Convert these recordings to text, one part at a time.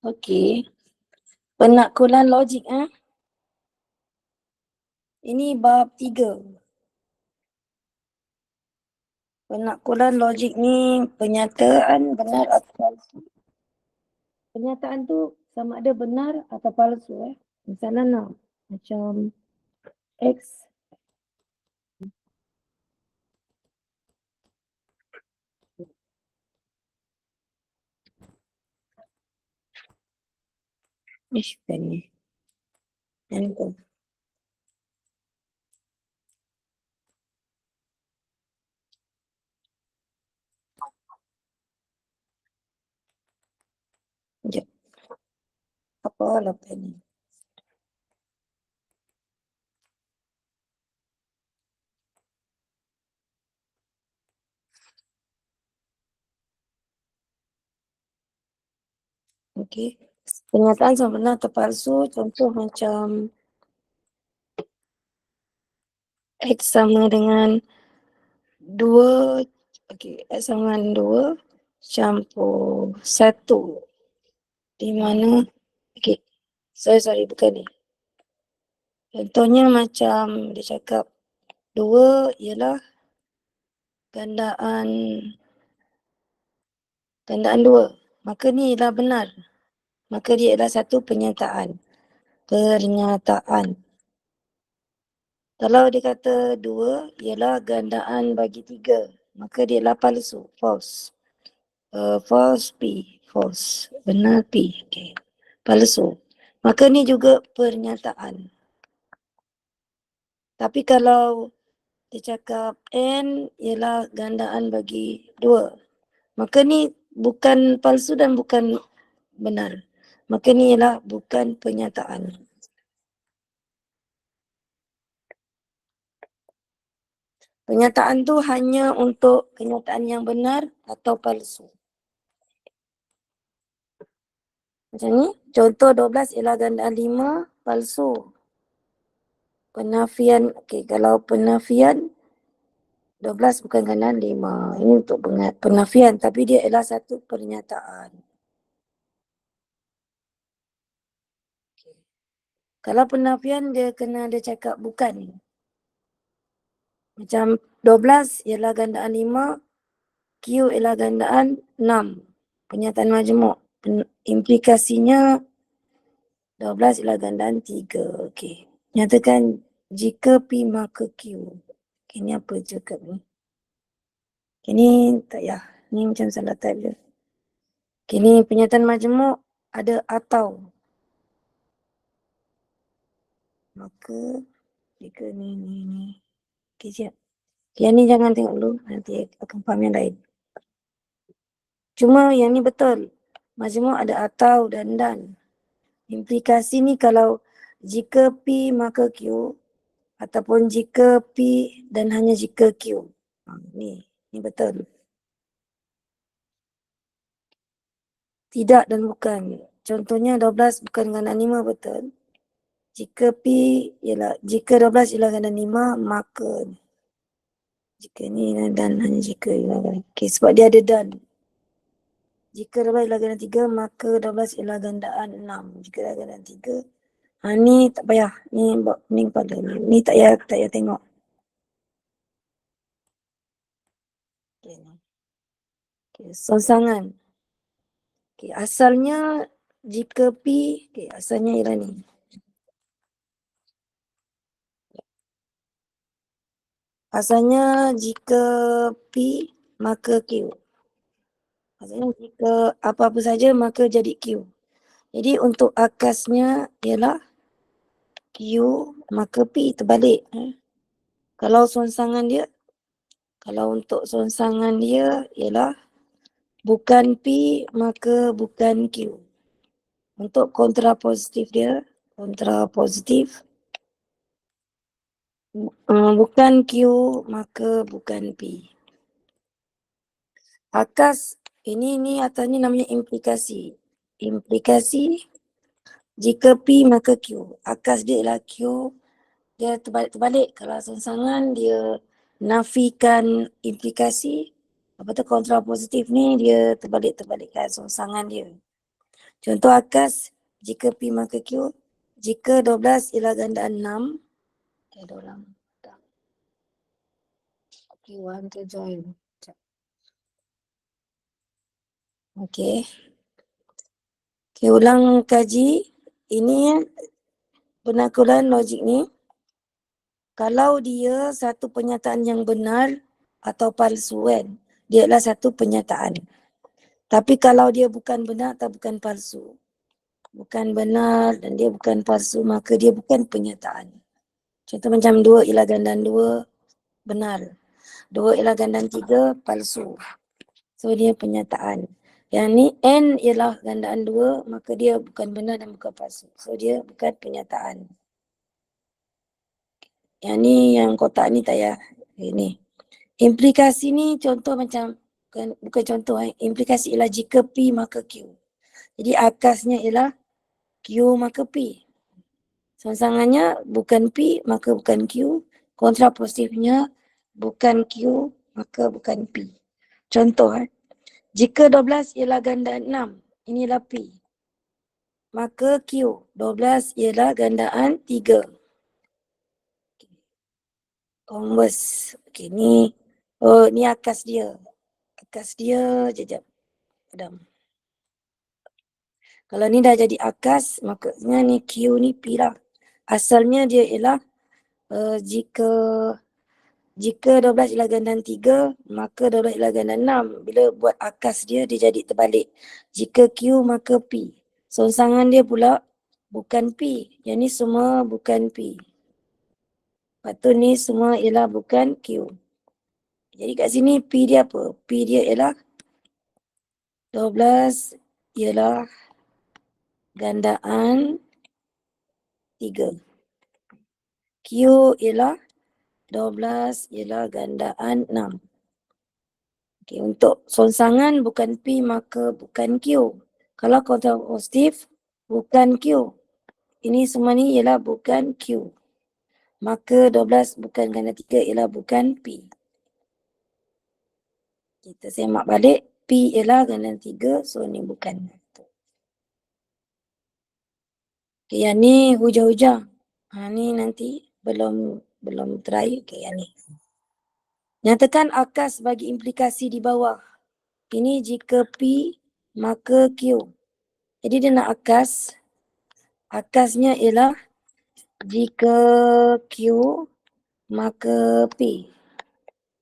Okey. Penakkulan logik Ini bab 3. Penakkulan logik ni penyataan benar atau palsu. Penyataan tu sama ada benar atau palsu Misalnya macam X bukan ni. Yang tu. Sekejap. Apa lepas ni? Okey. Penyataan sama benar atau palsu, contoh macam X sama dengan 2, okey, X sama dengan 2 campur 1. Di mana, okey, sorry, bukan ni. Contohnya macam dia cakap 2 ialah gandaan 2. Maka ni ialah benar. Maka dia ialah satu pernyataan. Kalau dia kata 2 ialah gandaan bagi 3, maka dia ialah palsu, false. False P, false. Benar P, okay. Palsu. Maka ni juga pernyataan. Tapi kalau dia cakap N ialah gandaan bagi 2, maka ni bukan palsu dan bukan benar. Maka ni ialah bukan pernyataan. Pernyataan tu hanya untuk kenyataan yang benar atau palsu. Macam ni, contoh 12 ialah gandaan 5, palsu. Penafian, okey, kalau penafian 12 bukan gandaan 5. Ini untuk penafian, tapi dia ialah satu pernyataan. Okay. Kalau penafian dia kena dia cakap bukan. Macam 12 ialah gandaan 5, Q ialah gandaan 6. Pernyataan majmuk. Implikasinya 12 ialah gandaan 3. Okey. Nyatakan jika P maka Q. Okay, ni apa cakap ni? Okay, ni tak payah. Ni macam salah type je. Okay, ni pernyataan majmuk ada atau. Maka jika ni. Okay, siap. Yang ni jangan tengok dulu. Nanti akan faham yang lain. Cuma yang ni betul. Majmuk ada atau dan. Implikasi ni kalau jika P maka Q ataupun jika P dan hanya jika Q. Ni betul. Tidak dan bukan. Contohnya 12 bukan gandaan 5 betul. Jika 12 ialah gandaan 5, maka jika ni dan hanya jika ialah. Okay, sebab dia ada dan. Jika 12 ialah gandaan 3, maka 12 ialah gandaan 6. Jika ialah gandaan 3. Ni tak payah. Ni pada ni. Ni tak payah tengok. Okay, songsangan. Okay, asalnya jika P, asalnya ialah ni. Asalnya jika P, maka Q. Maksudnya jika apa-apa saja maka jadi Q. Jadi untuk akasnya ialah Q maka P terbalik. Kalau untuk songsangan dia ialah bukan P maka bukan Q. Untuk kontrapositif dia, bukan Q maka bukan P. Akas ini atasnya namanya implikasi. Implikasi jika P maka Q. Akas dia ialah Q. Dia terbalik-terbalik. Kalau songsangan dia nafikan implikasi. Apa tu kontrapositif ni dia terbalik-terbalikkan songsangan dia. Contoh akas, jika P maka Q. Jika 12 ialah gandaan 6. Okay, ada orang. Okay, one to join. Okay. Okay, ulang kaji. Ini penakulan logik ni. Kalau dia satu pernyataan yang benar atau palsu kan, dia adalah satu pernyataan. Tapi kalau dia bukan benar atau bukan palsu, bukan benar dan dia bukan palsu, maka dia bukan pernyataan. Contoh macam 2 ialah gandaan 2, benar. 2 ialah gandaan 3, palsu. So dia pernyataan. Yang ni N ialah gandaan 2, maka dia bukan benar dan bukan palsu. So dia bukan pernyataan. Yang ni yang kotak ni tak payah. Ini. Implikasi ni contoh macam, bukan contoh, implikasi ialah jika P maka Q. Jadi akasnya ialah Q maka P. Songsangannya bukan P maka bukan Q. Kontrapositifnya bukan Q maka bukan P. Contoh, jika 12 ialah gandaan 6, inilah P. Maka Q, 12 ialah gandaan 3. Converse. Okay, ni. Oh, ni akas dia. Akas dia, jejak. Padam. Kalau ni dah jadi akas, makanya ni Q ni P lah. Asalnya dia ialah jika 12 ialah gandaan 3, maka 12 ialah gandaan 6. Bila buat akas dia, dia jadi terbalik. Jika Q, maka P. Songsangan dia pula bukan P. Yang ni semua bukan P. Lepas tu ni semua ialah bukan Q. Jadi kat sini P dia apa? P dia ialah 12 ialah gandaan 3. Q ialah 12 ialah gandaan 6. Okay, untuk songsangan bukan P maka bukan Q. Kalau kontra positif bukan Q. Ini semua ni ialah bukan Q. Maka 12 bukan ganda 3 ialah bukan P. Kita semak balik. P ialah ganda 3, so ni bukan. Okay, yang ni hujah-hujah. Ni nanti belum try. Okay, yang ni. Nyatakan akas bagi implikasi di bawah. Ini jika P maka Q. Jadi dia nak akas. Akasnya ialah jika Q maka P.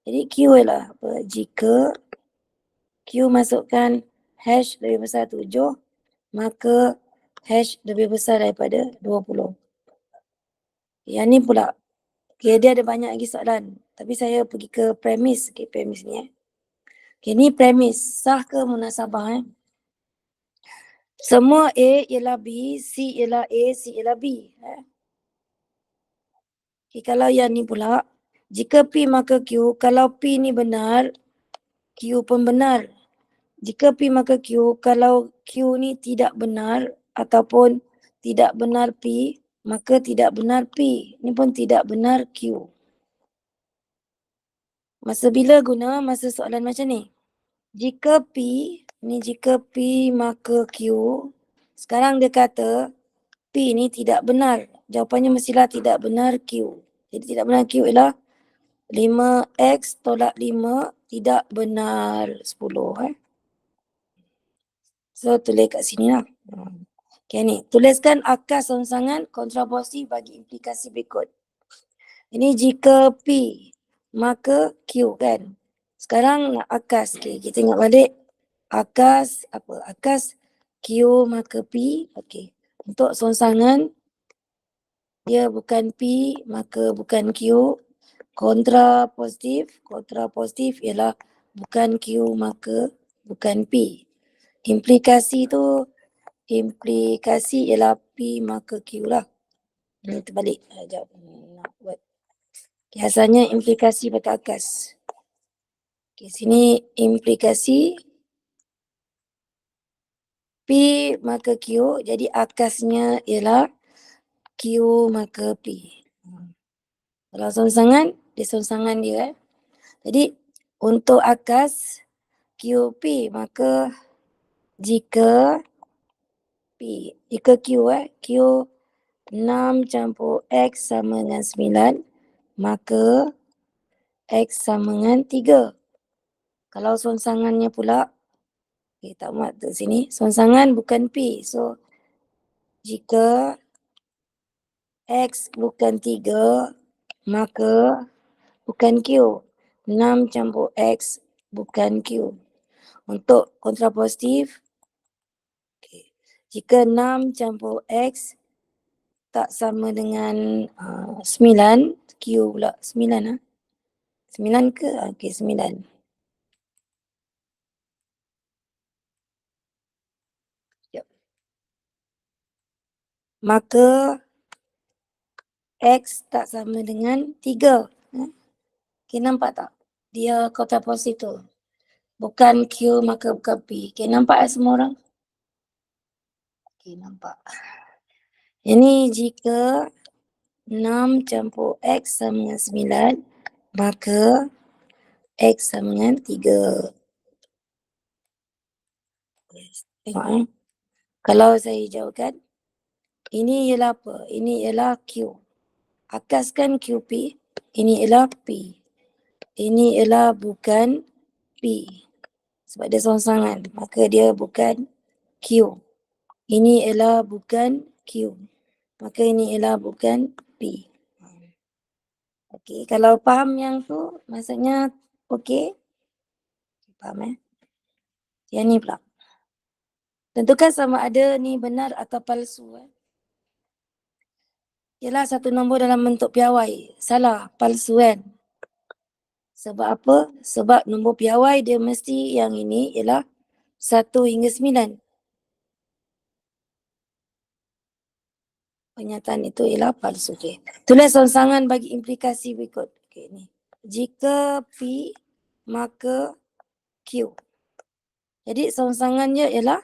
Jadi Q ialah apa? Jika Q masukkan hash lebih besar 7, maka hash lebih besar daripada 20. Yang ni pula. Okay, dia ada banyak lagi soalan. Tapi saya pergi ke premis. Okay, premis ni. Okay, ni premis. Sah ke munasabah? Semua A ialah B, C ialah A, C ialah B. Okay, kalau yang ni pula, jika P maka Q, kalau P ni benar, Q pun benar. Jika P maka Q, kalau Q ni tidak benar ataupun tidak benar P, maka tidak benar P. Ni pun tidak benar Q. Masa bila guna masa soalan macam ni? Jika P, ni jika P maka Q, sekarang dia kata P ni tidak benar. Jawapannya mestilah tidak benar Q. Jadi tidak benar Q ialah 5X tolak 5 tidak benar 10. So tulis kat sini lah. Okay ni, tuliskan akas songsangan kontrapositif bagi implikasi berikut. Ini jika P maka Q kan. Sekarang nak akas. Okay, kita tengok balik. Akas apa? Akas Q maka P. Okay. Untuk songsangan dia bukan P maka bukan Q. Kontrapositif ialah bukan Q maka bukan P. Implikasi ialah P maka Q lah. Ini terbalik. Sekejap. Nak buat. Okay, asalnya implikasi pakai akas. Okay, sini implikasi P maka Q. Jadi akasnya ialah Q maka P. Kalau songsangan, dia songsangan dia. Jadi untuk akas QP, maka jika P. Jika Q Q 6 campur X sama dengan 9, maka X sama dengan 3. Kalau songsangannya pula, tak muat tu sini. Songsangan bukan P. So, jika X bukan 3, maka bukan Q. 6 campur X bukan Q. Untuk kontrapositif, jika 6 campur X tak sama dengan 9, Q pula 9 lah. 9 ke? Okey, 9. Sekejap. Maka X tak sama dengan 3. Okey, nampak tak? Dia kontrapositif tu. Bukan Q maka bukan P. Okey, nampak semua orang? Okey, nampak. Ini jika 6 campur X sama dengan 9, maka X sama dengan 3. Tengok Kalau saya hijaukan, ini ialah apa? Ini ialah Q. Akaskan QP, ini ialah P. Ini ialah bukan P. Sebab dia songsangan, maka dia bukan Q. Ini ialah bukan Q. Maka ini ialah bukan P. Okey, kalau faham yang tu, maksudnya okey. Faham Yang ni pula. Tentukan sama ada ni benar atau palsu. Ialah satu nombor dalam bentuk piawai. Salah, palsu kan? Sebab apa? Sebab nombor piawai dia mesti yang ini ialah 1 hingga 9. Pernyataan itu ialah palsu. Okay. Tulis songsangan bagi implikasi berikut. Okay, ni. Jika P, maka Q. Jadi songsangannya ialah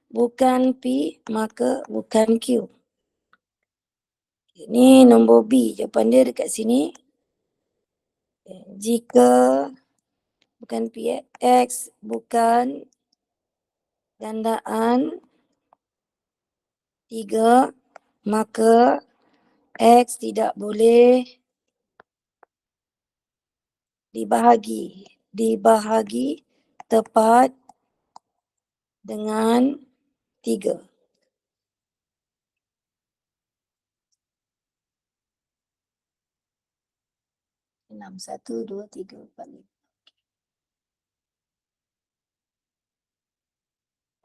bukan P, maka bukan Q. Ini nombor B. Jawapan dia dekat sini. Jika bukan P, X bukan gandaan 3, maka X tidak boleh dibahagi tepat dengan 3. 6, 1, 2, 3, 4, 5.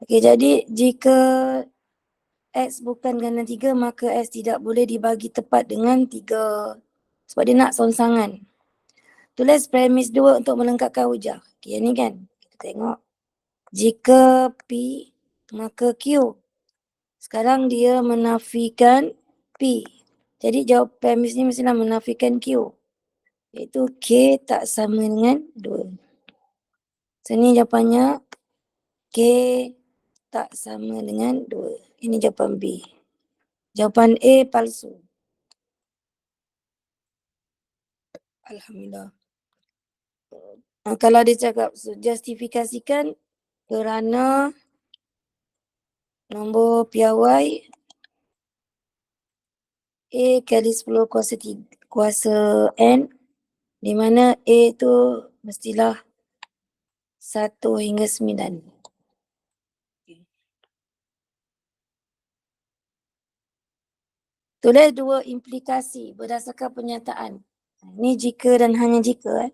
Okey, jadi jika X bukan ganda 3, maka X tidak boleh dibagi tepat dengan 3. Sebab dia nak songsangan. Tulis premis 2 untuk melengkapkan hujah. Okey, ni kan. Kita tengok. Jika P, maka Q. Sekarang dia menafikan P. Jadi jawab premis ni mestilah menafikan Q. Iaitu K tak sama dengan 2. So, ni jawapannya K tak sama dengan 2. Ini jawapan B. Jawapan A palsu. Alhamdulillah. Kalau dia cakap justifikasikan kerana nombor piawai A kali 10 kuasa N, di mana A tu mestilah 1 hingga 9. Tulis 2 implikasi berdasarkan pernyataan. Ini jika dan hanya jika.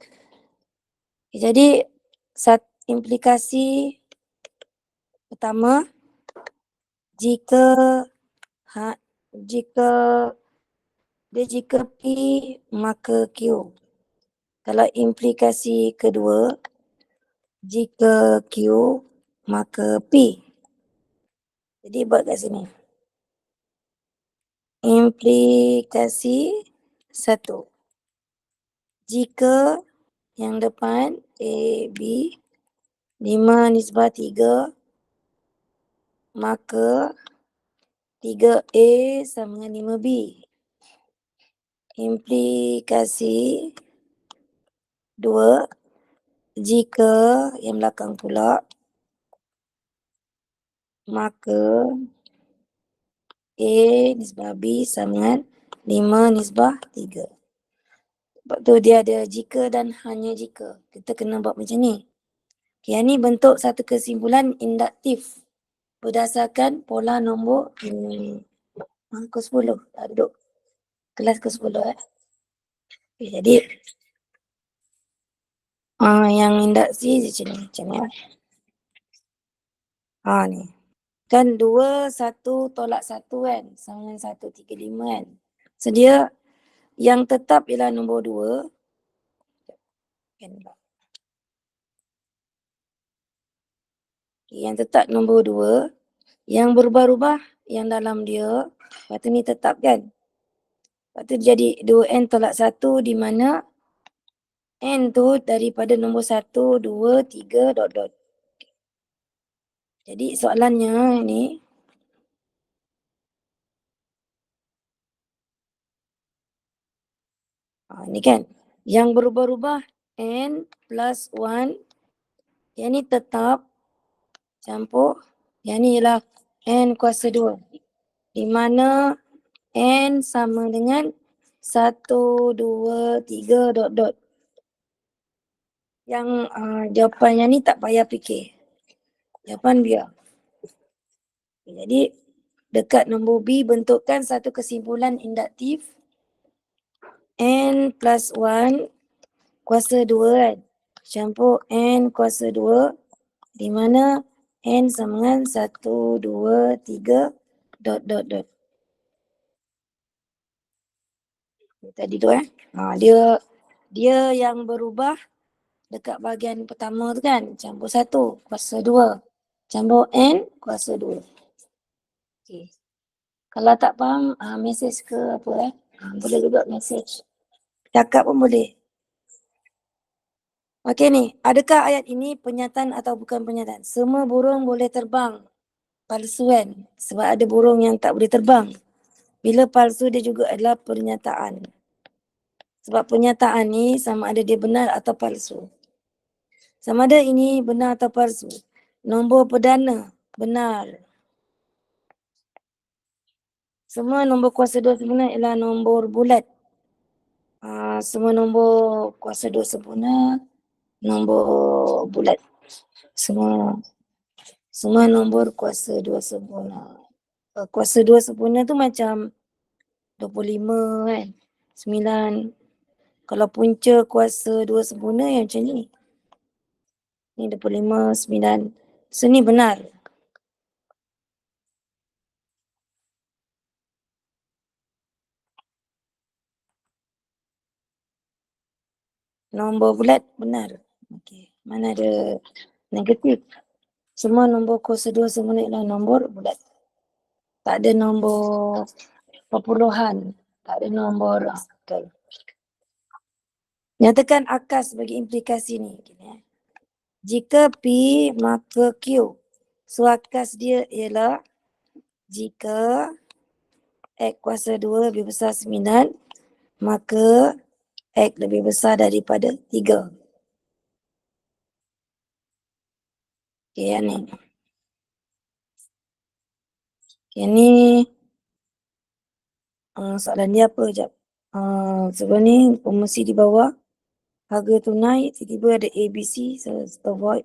Jadi implikasi pertama, jika P maka Q. Kalau implikasi kedua, jika Q maka P. Jadi buat kat sini. Implikasi 1. Jika yang depan A, B 5 nisbah 3, maka 3A sama dengan 5B. Implikasi 2. Jika yang belakang pula, maka A nisbah B sama dengan 5 nisbah 3. Sebab tu dia ada jika dan hanya jika. Kita kena buat macam ni. Okay, ni bentuk satu kesimpulan induktif berdasarkan pola nombor ke-10. Duduk kelas ke-10. Okay, jadi yang induksi macam ni. Macam ni. Ni. Kan 2, 1 tolak 1 kan. Sama dengan 1, 3, 5 kan. So dia yang tetap ialah nombor 2. Yang tetap nombor 2. Yang berubah-ubah yang dalam dia. Lepas tu ni tetap kan. Lepas tu jadi 2n tolak 1 di mana n tu daripada nombor 1, 2, 3, dot dot. Jadi soalannya ni. Ni kan. Yang berubah-ubah n plus 1. Yang ni tetap campur. Yang ni ialah n kuasa 2. Di mana n sama dengan 1, 2, 3, dot dot. Yang jawapannya ni tak payah fikir. Jawapan biar. Jadi dekat nombor B bentukkan satu kesimpulan induktif. N plus 1 kuasa 2 kan. Campur N kuasa 2. Di mana N sama dengan 1, 2, 3, dot dot dot. Tadi tu dia yang berubah dekat bahagian pertama tu kan. Campur 1 kuasa 2. Campur N kuasa 2. Okay. Kalau tak faham, mesej ke apa boleh juga mesej. Cakap pun boleh. Okey ni, adakah ayat ini pernyataan atau bukan pernyataan? Semua burung boleh terbang. Palsu kan? Sebab ada burung yang tak boleh terbang. Bila palsu dia juga adalah pernyataan. Sebab pernyataan ni sama ada dia benar atau palsu. Sama ada ini benar atau palsu. Nombor perdana, benar. Semua nombor kuasa 2 sempurna ialah nombor bulat. Semua nombor kuasa 2 sempurna, nombor bulat. Semua nombor kuasa 2 sempurna. Kuasa 2 sempurna tu macam 25 kan. 9. Kalau punca kuasa 2 sempurna yang macam ni. Ni 25, 9. So ni benar. Nombor bulat benar. Okey. Mana ada negatif. Semua nombor kuasa 2 sempurna ialah nombor bulat. Tak ada nombor perpuluhan. Tak ada nombor. Betul. Nyatakan akas bagi implikasi ni. Jika P maka Q. So akas dia ialah jika X kuasa 2 lebih besar 9, maka X lebih besar daripada 3. Okay, yang ni. Yang ni soalan dia apa sekejap. Sebelum ni mesti di bawah. Harga tunai, tiba-tiba ada ABC, so avoid.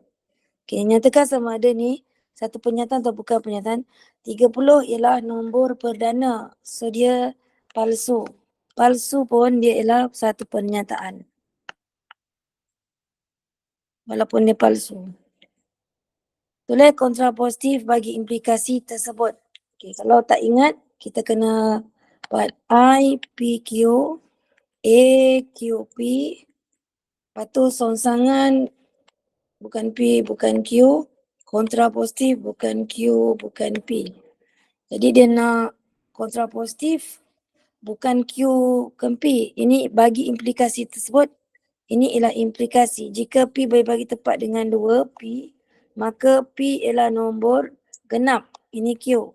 Okay, nyatakan sama ada ni satu pernyataan atau bukan pernyataan. 30 ialah nombor perdana. So dia palsu. Palsu pun dia ialah satu pernyataan. Walaupun dia palsu. Tulis kontrapositif bagi implikasi tersebut. Okay, kalau tak ingat, kita kena buat I, P, Q, A, Q, P. Lepas tu songsangan bukan P, bukan Q. Kontrapositif bukan Q, bukan P. Jadi dia nak kontrapositif bukan Q, bukan P. Ini bagi implikasi tersebut. Ini ialah implikasi. Jika P boleh bagi tepat dengan 2, P, maka P ialah nombor genap. Ini Q.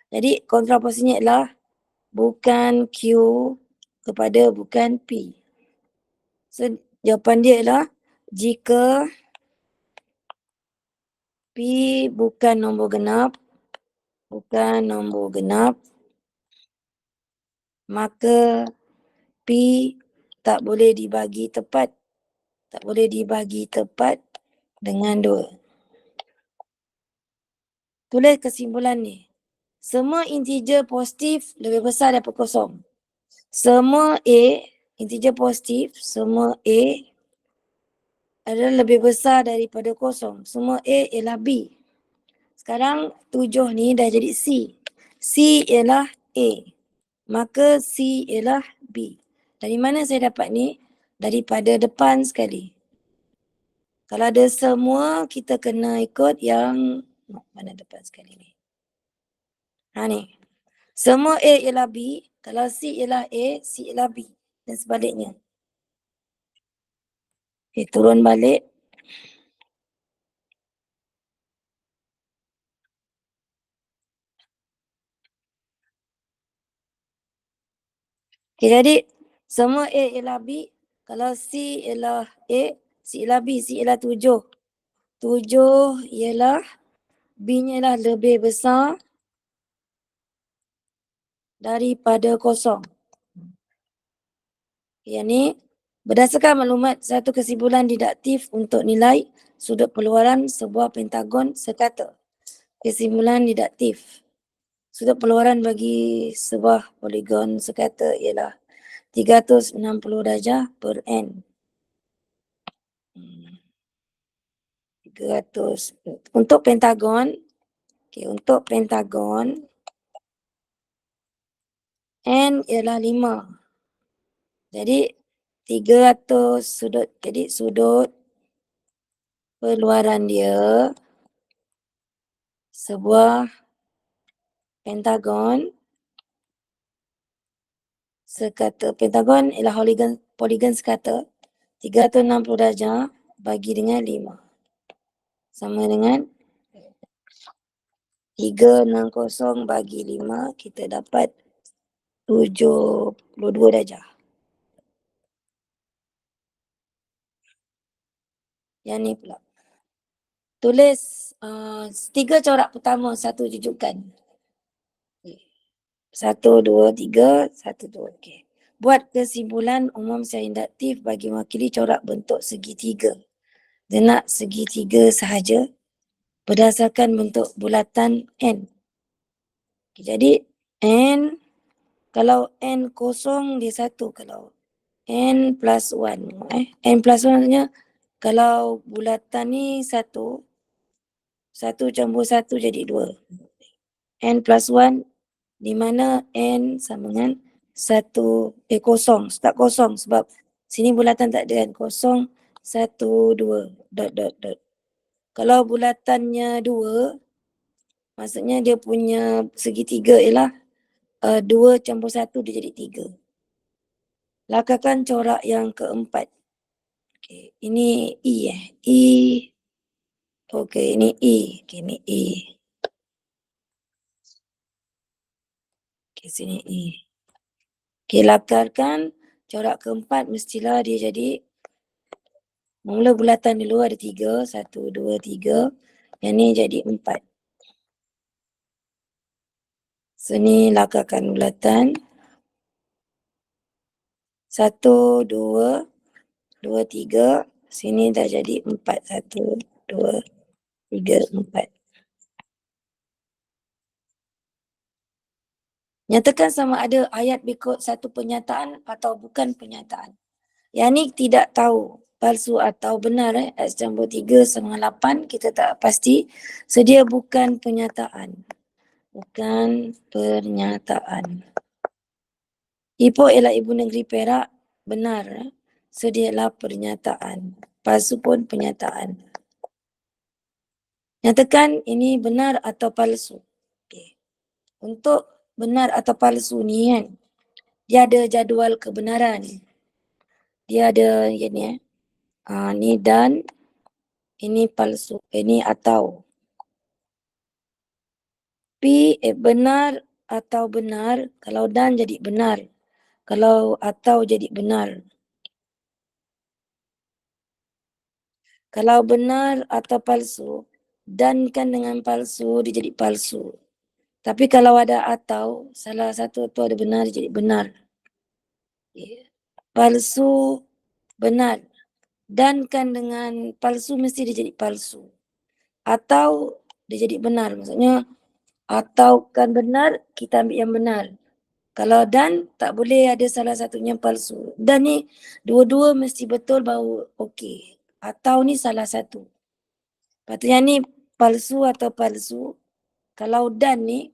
Jadi kontraposisinya ialah bukan Q kepada bukan P. So jawapan dia ialah jika P bukan nombor genap, maka P tak boleh dibagi tepat. Tak boleh dibagi tepat dengan 2. Tulis kesimpulan ni. Semua integer positif lebih besar daripada kosong. Semua A, integer positif, semua A adalah lebih besar daripada kosong. Semua A ialah B. Sekarang 7 ni dah jadi C. C ialah A. Maka C ialah B. Dari mana saya dapat ni? Daripada depan sekali. Kalau ada semua, kita kena ikut yang mana depan sekali ni. Ha ni. Semua A ialah B. Kalau C ialah A, C ialah B. Dan sebaliknya. Okay, turun balik. Okay, jadi semua A ialah B. Kalau C ialah A, C ialah B. C ialah 7. 7 ialah B-nya ialah lebih besar daripada kosong. Yang ni berdasarkan maklumat satu kesimpulan didaktif untuk nilai sudut peluaran sebuah pentagon sekata. Kesimpulan didaktif. Sudut peluaran bagi sebuah poligon sekata ialah 360 darjah per N. 300. Untuk pentagon, untuk pentagon, N ialah 5. Jadi 300 sudut. Jadi sudut peluaran dia sebuah pentagon sekata. Pentagon ialah poligon sekata. 360 darjah bagi dengan 5. Sama dengan 360 bagi 5, kita dapat 72 darjah. Yang ni pula. Tulis 3 corak pertama, satu jujukan. 1, 2, 3, 1, 2. Okay. Buat kesimpulan umum secara induktif bagi mewakili corak bentuk segitiga. Dia nak segitiga sahaja berdasarkan bentuk bulatan N. Okay, jadi N, kalau N kosong dia 1. Kalau N plus 1. N plus 1 maksudnya kalau bulatan ni 1, 1 campur 1 jadi 2. N plus 1 di mana N sama dengan 1, kosong. Start kosong sebab sini bulatan tak ada kan. Kosong, 1, 2, dot, dot, dot. Kalau bulatannya 2, maksudnya dia punya segitiga ialah 2 campur 1 dia jadi 3. Lakarkan corak yang keempat. Okay, ini E E. Okay, ini E. Okay, ini E. Okay, sini E. Okay, lakarkan corak keempat mestilah dia jadi mula bulatan dulu ada 3. 1, 2, 3. Yang ni jadi 4. Sini lakarkan bulatan. 1, 2, 2, 3. Sini dah jadi 4. 1, 2, 3, 4. Nyatakan sama ada ayat berikut satu pernyataan atau bukan pernyataan. Yang ni tidak tahu palsu atau benar. X campur 3 sama 8 kita tak pasti. Sedia bukan pernyataan. Bukan pernyataan. Ipoh ialah ibu negeri Perak. Benar. Sedialah pernyataan. Palsu pun pernyataan. Nyatakan ini benar atau palsu. Okay. Untuk benar atau palsu ni kan, dia ada jadual kebenaran. Dia ada ni ni dan, ini palsu, ini atau. P benar atau benar, kalau dan jadi benar. Kalau atau jadi benar. Kalau benar atau palsu, dan kan dengan palsu dia jadi palsu. Tapi kalau ada atau, salah satu tu ada benar jadi benar. Okay. Palsu, benar. Dan kan dengan palsu mesti dia jadi palsu. Atau dia jadi benar. Maksudnya atau kan benar, kita ambil yang benar. Kalau dan, tak boleh ada salah satunya palsu. Dan ni dua-dua mesti betul baru okey. Atau ni salah satu. Patutnya ni palsu atau palsu. Kalau dan ni,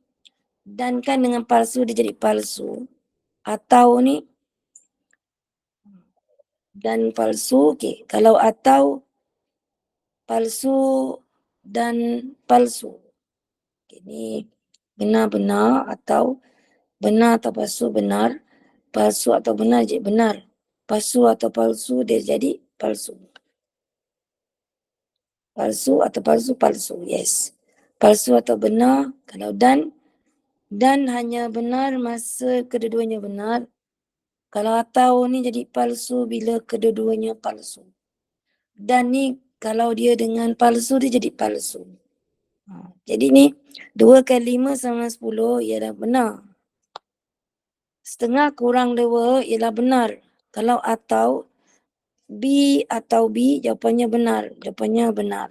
dan kan dengan palsu dia jadi palsu. Atau ni, dan palsu, okey. Kalau atau, palsu dan palsu. Okay, ni benar-benar atau benar atau palsu benar. Palsu atau benar jadi benar. Palsu atau palsu dia jadi palsu. Palsu atau palsu, palsu. Yes. Palsu atau benar. Kalau dan hanya benar masa kedua-duanya benar. Kalau atau ni jadi palsu bila kedua-duanya palsu. Dan ni kalau dia dengan palsu dia jadi palsu. Jadi ni 2 kali 5 sama 10 ialah benar. Setengah kurang 2 ialah benar. Kalau atau B atau B jawapannya benar. Jawapannya benar.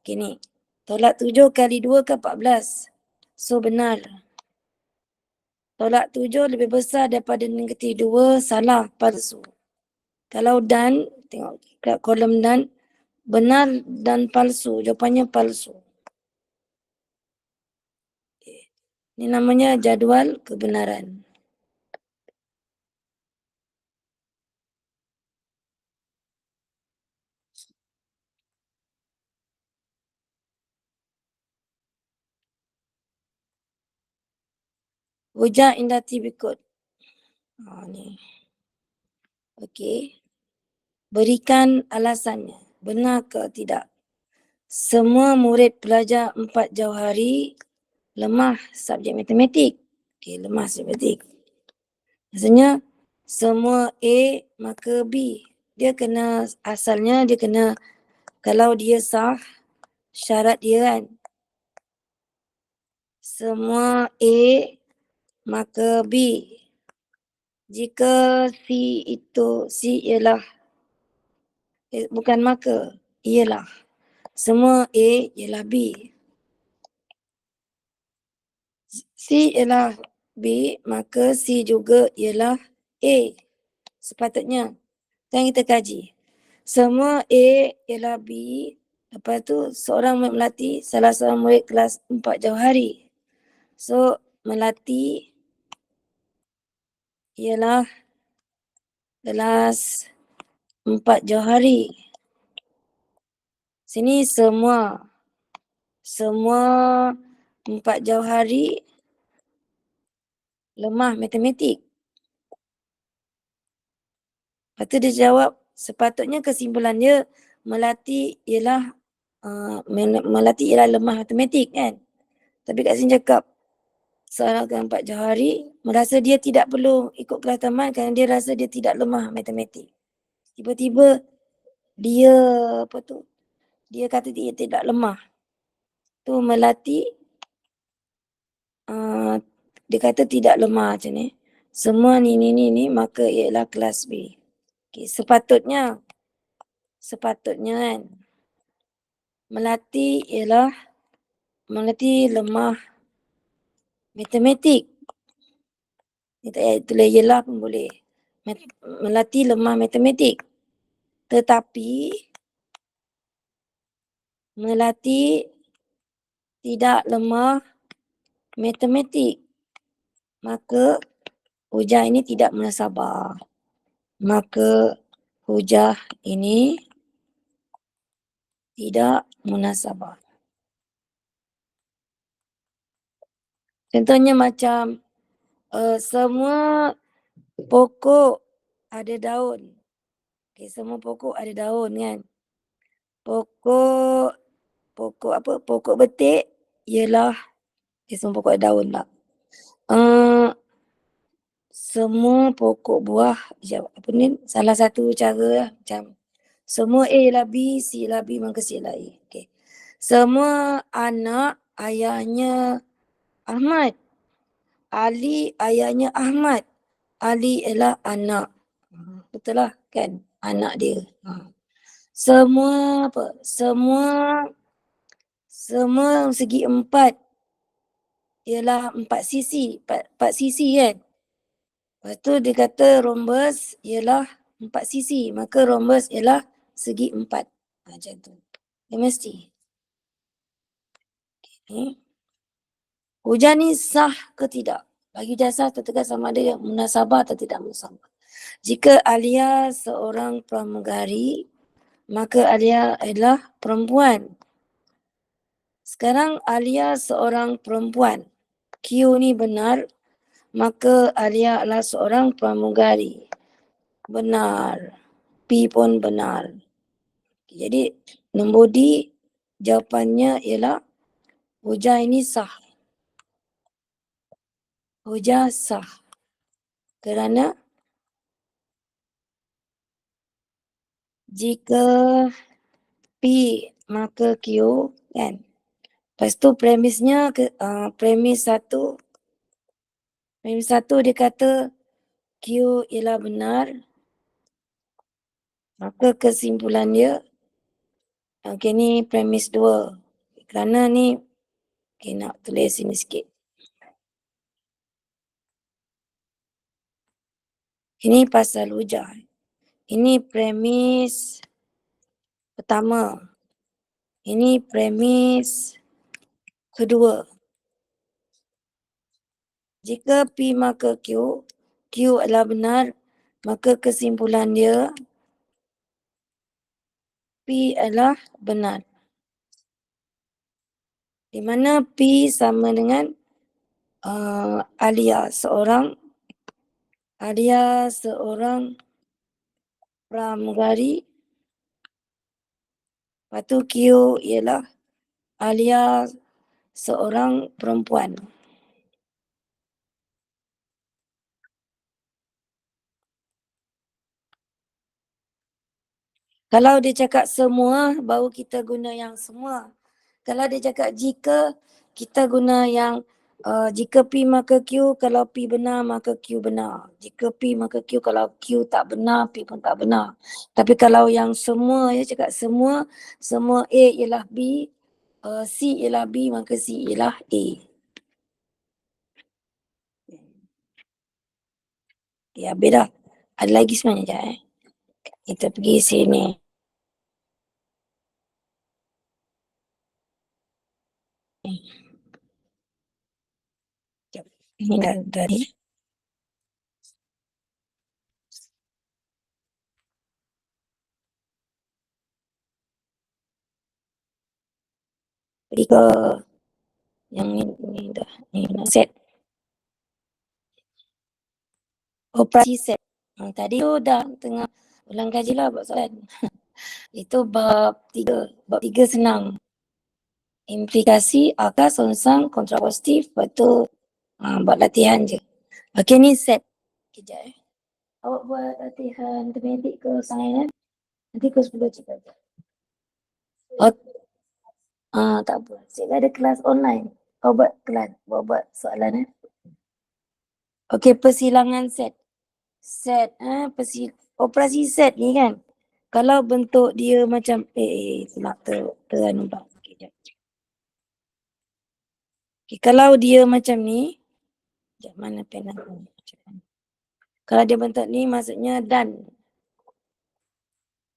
Okay, ni. Tolak 7 kali 2 ke 14. So benar. Tolak 7 lebih besar daripada negatif 2. Salah. Palsu. Kalau dan, tengok kat kolom dan. Benar dan palsu. Jawapannya palsu. Okay. Ini namanya jadual kebenaran. Hujah indati berikut. Ni. Okey. Berikan alasannya. Benar ke tidak? Semua murid pelajar 4 jauhari lemah subjek matematik. Okey, lemah subjek matematik. Maksudnya semua A maka B. Dia kena asalnya dia kena kalau dia sah syarat dia kan. Semua A maka B. Jika C itu C ialah bukan maka ialah semua A ialah B. C ialah B, maka C juga ialah A. Sepatutnya. Dan kita kaji. Semua A ialah B. Lepas tu seorang murid Melati, salah seorang murid kelas 4 jauhari. So, Melati ialah kelas 4 jauhari. Sini semua 4 jauhari lemah matematik. Lepas tu dia jawab, sepatutnya kesimpulan dia Melati ialah Melati ialah lemah matematik kan. Tapi kat sini cakap seorang ke 4 jauhari merasa dia tidak perlu ikut kelas taman kerana dia rasa dia tidak lemah matematik. Tiba-tiba dia apa tu? Dia kata dia tidak lemah. Tu Melati dia kata tidak lemah macam ni. Semua ni maka ialah kelas B. Okay, sepatutnya kan Melati lemah matematik. Ni tak payah tulis ialah pun boleh. Melati lemah matematik. Tetapi Melati tidak lemah matematik. Maka hujah ini tidak munasabah. Maka hujah ini tidak munasabah. Contohnya macam semua pokok ada daun. Okay, semua pokok ada daun kan. Pokok betik ialah semua pokok ada daun tak. Semua pokok buah apa ni salah satu cara lah, macam semua A ialah B, C ialah B, maka C ialah A. Okay. Semua anak ayahnya Ahmad. Ali ayahnya Ahmad. Ali ialah anak. Betul lah kan? Anak dia. Semua apa? Semua segi empat ialah 4 sisi. 4 sisi kan? Lepas tu dia kata rhombus ialah 4 sisi. Maka rhombus ialah segi 4. Macam tu. Dia mesti. Okay. Hujan ni sah ke tidak? Bagi dasar tertegas sama ada yang munasabah atau tidak munasabah. Jika Alia seorang pramugari, maka Alia adalah perempuan. Sekarang Alia seorang perempuan. Q ni benar, maka Alia adalah seorang pramugari. Benar. P pun benar. Jadi nombor D jawapannya ialah hujah ini sah. Hujah sah. Kerana jika P maka Q kan. Lepas tu premisnya premis satu dia kata Q ialah benar. Maka kesimpulan dia okey ni premis 2. Kerana ni nak tulis sini sikit. Ini pasal hujah. Ini premis pertama. Ini premis kedua. Jika P maka Q adalah benar, maka kesimpulan dia P adalah benar. Di mana P sama dengan Alia seorang pramugari. Lepas tu Q ialah Alia seorang perempuan. Kalau dia cakap semua, baru kita guna yang semua. Kalau dia cakap jika, kita guna yang jika P maka Q, kalau P benar maka Q benar. Jika P maka Q, kalau Q tak benar, P pun tak benar. Tapi kalau yang semua, dia cakap semua A ialah B, C ialah B, maka C ialah A. Ya, habis dah. Ada lagi sebenarnya sekejap. Kita pergi sini. Ini dah tadi. Pergi ke yang ni dah. Ni nak set. Operasi set. Tadi tu dah tengah ulang kaji lah buat soalan. Itu bab 3. Bab 3 senang. Implikasi, akar, songsang, kontrapositif. Lepas tu buat latihan je. Okey ni set. Kejap Awak buat latihan matematik ke sains nanti ke 10 cakap je. Tak apa. Cikgu ada kelas online. Buat kelas. Buat soalan Okey, persilangan set. Set, operasi set ni kan. Kalau bentuk dia macam, nak nampak. Okay, kalau dia macam ni, mana pen aku? Kalau dia bentuk ni maksudnya dan.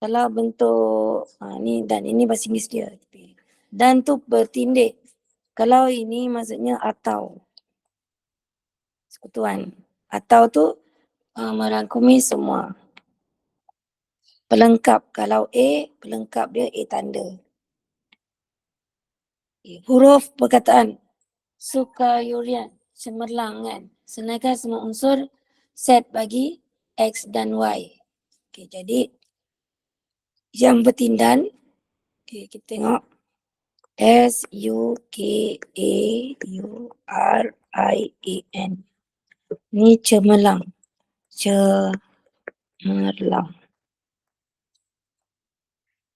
Kalau bentuk, ni dan, ini bahasa Inggeris dia. Dan tu bertindih. Kalau ini maksudnya atau. Sekutuan. Atau tu merangkumi semua. Pelengkap. Kalau A, pelengkap dia A tanda. Huruf perkataan. Sukayurian. Cemerlang kan. Senaikan semua unsur set bagi X dan Y. Okay, jadi yang bertindan. Okay, kita tengok. Sukayurian. Ni cemerlang. Cemerlang.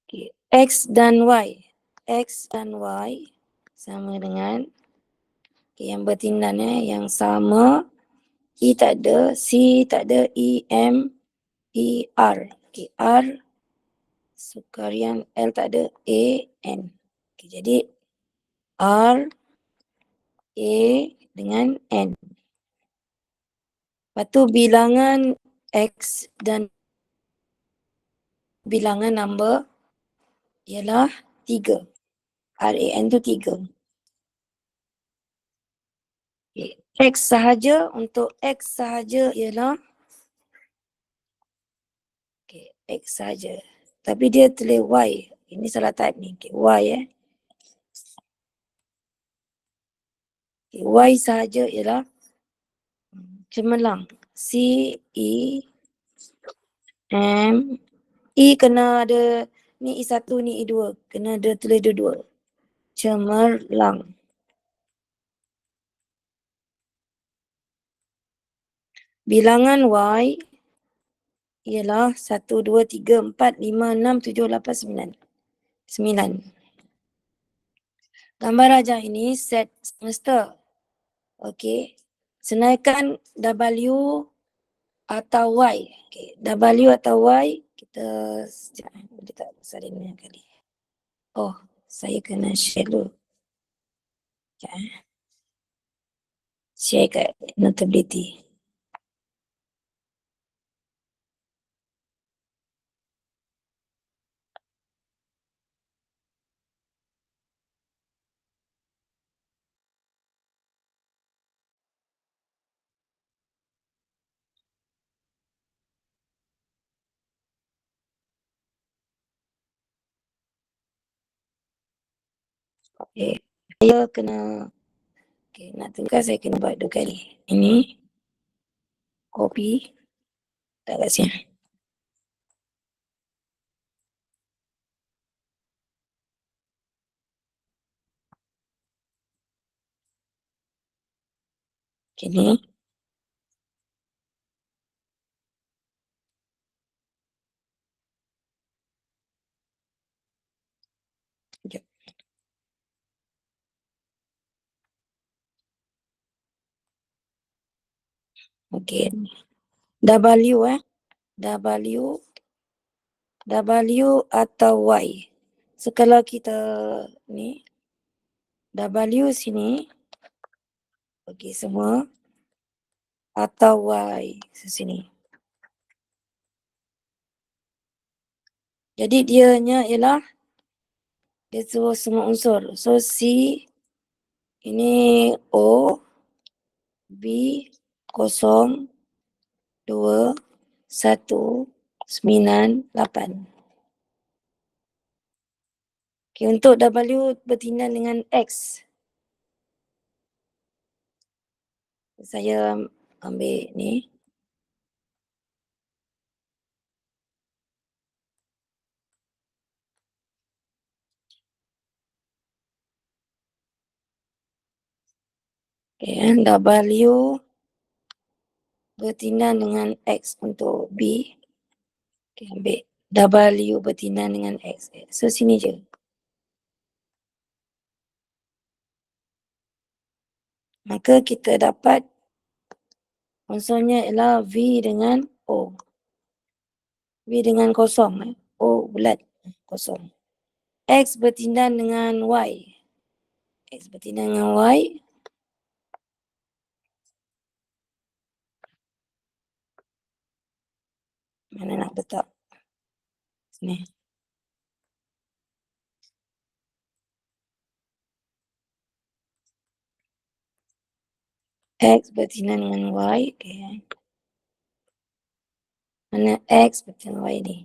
Okay. X dan Y. X dan Y sama dengan yang bertindan yang sama. E tak ada, C tak ada, E, M, E, R. R, sukarian L tak ada, A, N. Jadi R, A dengan N. Lepas tu bilangan X dan bilangan number ialah 3. RAN tu 3. X sahaja, untuk X sahaja ialah X sahaja. Tapi dia tulis Y. Ini salah type ni. Y Y sahaja ialah cemerlang. C, E, M. E kena ada, ni E1, ni E2. Kena ada tulis dua-dua. Cemerlang. Bilangan Y ialah 1, 2, 3, 4, 5, 6, 7, 8, 9. 9. Gambar rajah ini set semesta. Okey. Senaikan W atau Y. Okay. W atau Y, kita sekejap. Dia tak salin banyak kali. Oh, saya kena share dulu. Sekejap. Share kat Notability. Okay. Saya kena, okay, nak tukar saya kena buat 2 kali. Ini, copy, tak kat sini. Okay, ni. Sekejap. Okay. W W atau Y. So kalau kita ni W sini, okey semua, atau Y sini. Jadi dianya ialah dia suruh semua unsur. So C ini O, B, 0, 2, 1, 9, 8. Okay, untuk W bertindan dengan X. Saya ambil ni. Okay, W bertindan dengan X untuk B. Okay, ambil W bertindan dengan X. So sini je. Maka kita dapat unsurnya ialah V dengan O. V dengan 0. O bulat 0. X bertindan dengan Y. X bertindan dengan Y. Mana nak letak? Sini. X bertindan dengan Y. Okay. Mana X bertindan dengan Y ni?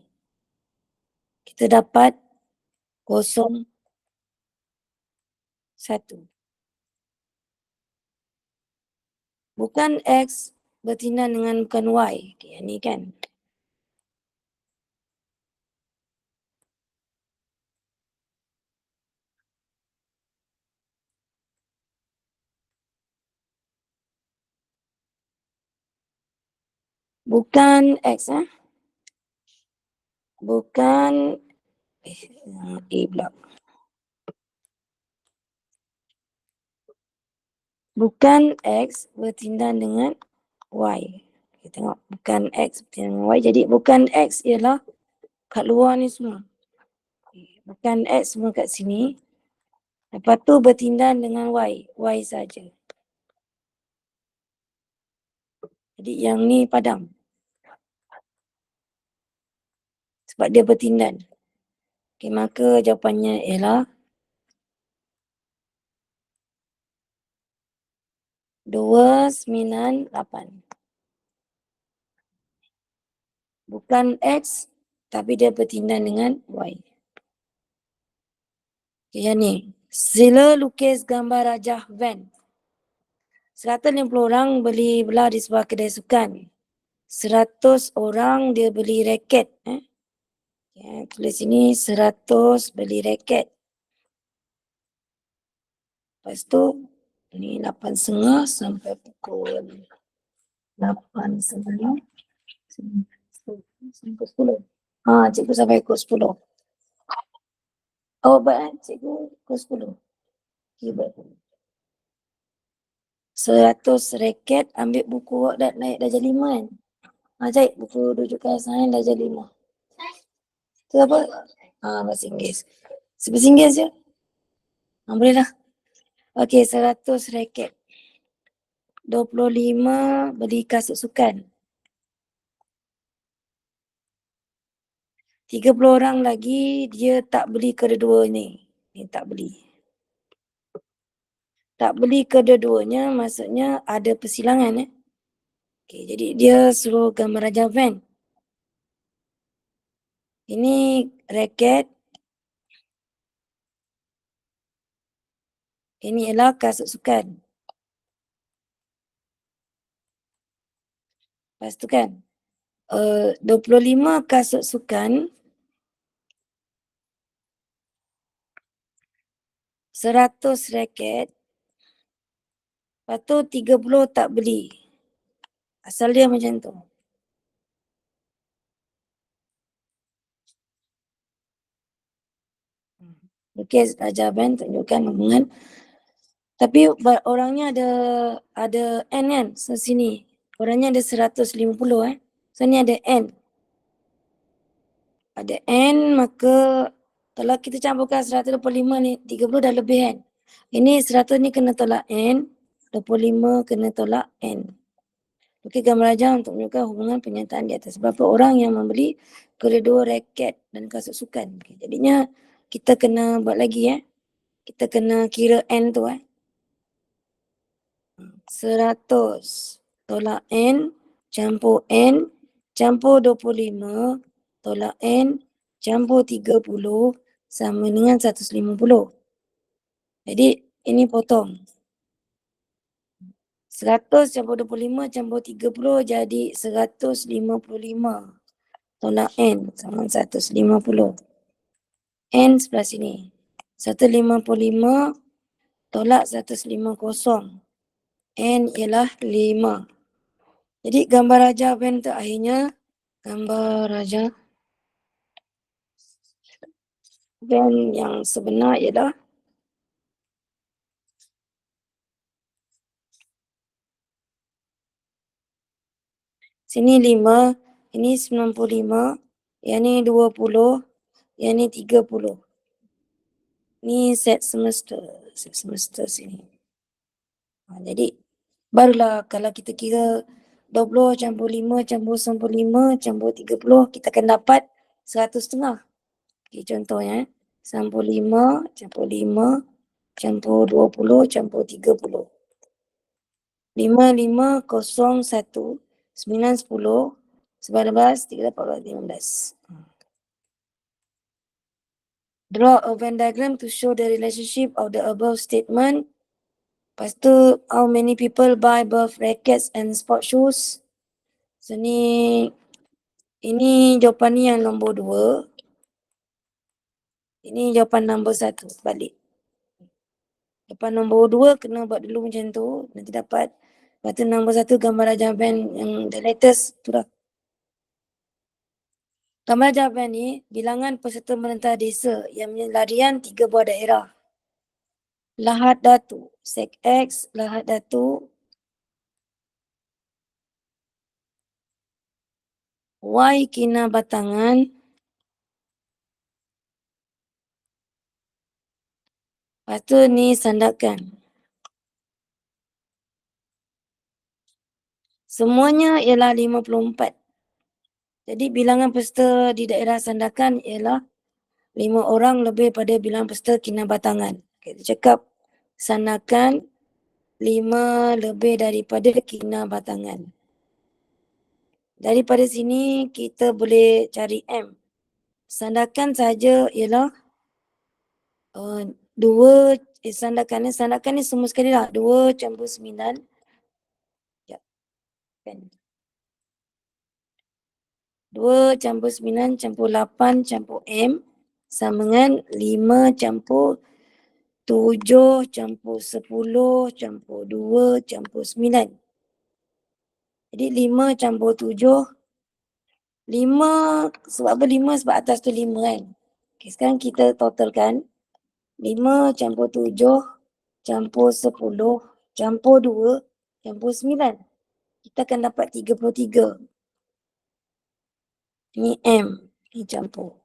Kita dapat 0, 1. Bukan X bertindan dengan bukan Y. Okay, ni kan. Bukan X. Bukan A pula. Bukan X bertindan dengan Y. Kita tengok bukan X bertindan dengan Y. Jadi bukan X ialah kat luar ni semua. Bukan X semua kat sini. Lepas tu bertindan dengan Y. Y saja. Jadi yang ni padam. Sebab dia bertindan. Okay, maka jawapannya ialah 298. Bukan X, tapi dia bertindan dengan Y. Okay, yang ni. Sila lukis gambar Rajah van. 150 orang beli belah di sebuah kedai sukan. 100 orang dia beli raket. Ya, tulis sini 100 beli raket. Lepas tu, ni 8.30 sampai pukul 8.30. Sampai 10. Cikgu sampai pukul 10. Oh, baik cikgu pukul 10. Okay, baik. 100 raket, ambil buku dah naik darjah 5 kan? Cik, buku rujukan sains darjah 5. Tu apa? Bahasa Inggeris. Bahasa Inggeris je. Boleh dah. Okey, 100 raket. 25 beli kasut sukan. 30 orang lagi dia tak beli kedua-dua ni. Ni tak beli. Tak beli kedua-duanya maksudnya ada persilangan. Okey, jadi dia suruh gambar Raja van. Ini raket. Ini ialah kasut sukan. Lepas tu kan, 25 kasut sukan, 100 raket, lepas tu 30 tak beli. Asal dia macam tu. Lukis Raja van tunjukkan hubungan. Tapi orangnya ada N kan? So sini. Orangnya ada 150 So ni ada N. Ada N, maka kalau kita campurkan 125 ni, 30 dah lebih kan? Ini 100 ni kena tolak N, 25 kena tolak N. Okey, gambar Raja untuk menunjukkan hubungan pernyataan di atas. Berapa orang yang membeli kedua raket dan kasut sukan. Okay, jadinya kita kena buat lagi Kita kena kira N tu 100 tolak N campur N campur 25 tolak N campur 30 sama dengan 150. Jadi ini potong. 100 campur 25 campur 30 jadi 155 tolak N sama 150. N sebelah sini. 155 tolak 150. N ialah 5. Jadi gambar Raja van tu akhirnya gambar Raja van yang sebenar ialah sini 5, ini 95, yang ni 20, yang ni 30. Ni set semester sini. Jadi barulah kalau kita kira 20 campur 5 campur 95 campur 30, kita akan dapat 100.5. Okay, contohnya 95 campur 5 campur 20 campur 30. 5501 910 11 13 14 15. Draw a Venn diagram to show the relationship of the above statement. Lepas tu, how many people buy both rackets and sport shoes? So ni, ini jawapan ni yang nombor 2. Ini jawapan nombor 1, balik. Jawapan nombor 2 kena buat dulu macam tu, nanti dapat. Lepas tu nombor 1 gambar Raja van yang the latest tu dah. Gambar Raja van ni, bilangan peserta merentas desa yang menyelarian 3 buah daerah. lahat datu. Sek X, lahat datu. Y kinabatangan. Lepas tu ni sandakan. Semuanya ialah 54. Jadi bilangan peserta di daerah sandakan ialah 5 orang lebih pada bilangan peserta kinabatangan. Kita cakap sandakan 5 lebih daripada kinabatangan. Daripada sini kita boleh cari M. Sandakan saja ialah 2, sandakan ni semua sekali lah. 2 campur 9. Ya, kan. 2 campur 9 campur 8 campur M sama dengan 5 campur 7 campur 10 campur 2 campur 9. Jadi 5 campur 7. 5 sebab apa 5? Sebab atas tu 5 kan. Okay, sekarang kita totalkan. 5 campur 7 campur 10 campur 2 campur 9. Kita akan dapat 33. Ini M. Ini campur.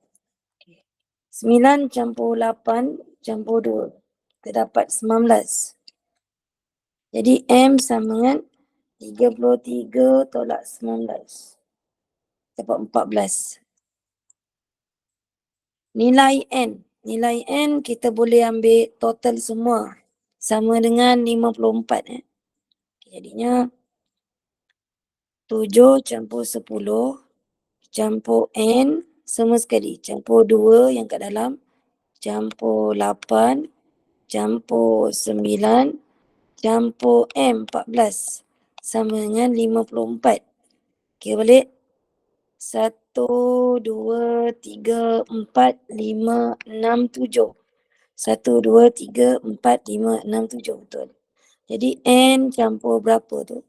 9 campur 8 campur 2. Kita dapat 19. Jadi M sama dengan 33 tolak 19. Dapat 14. Nilai N. Nilai N kita boleh ambil total semua. Sama dengan 54. Jadinya 7 campur 10 campur N semua sekali. Campur 2 yang kat dalam. Campur 8 campur 9 campur M 14 sama dengan 54. Kira balik. 1, 2, 3, 4, 5, 6, 7. 1, 2, 3, 4, 5, 6, 7. Betul. Jadi N campur berapa tu?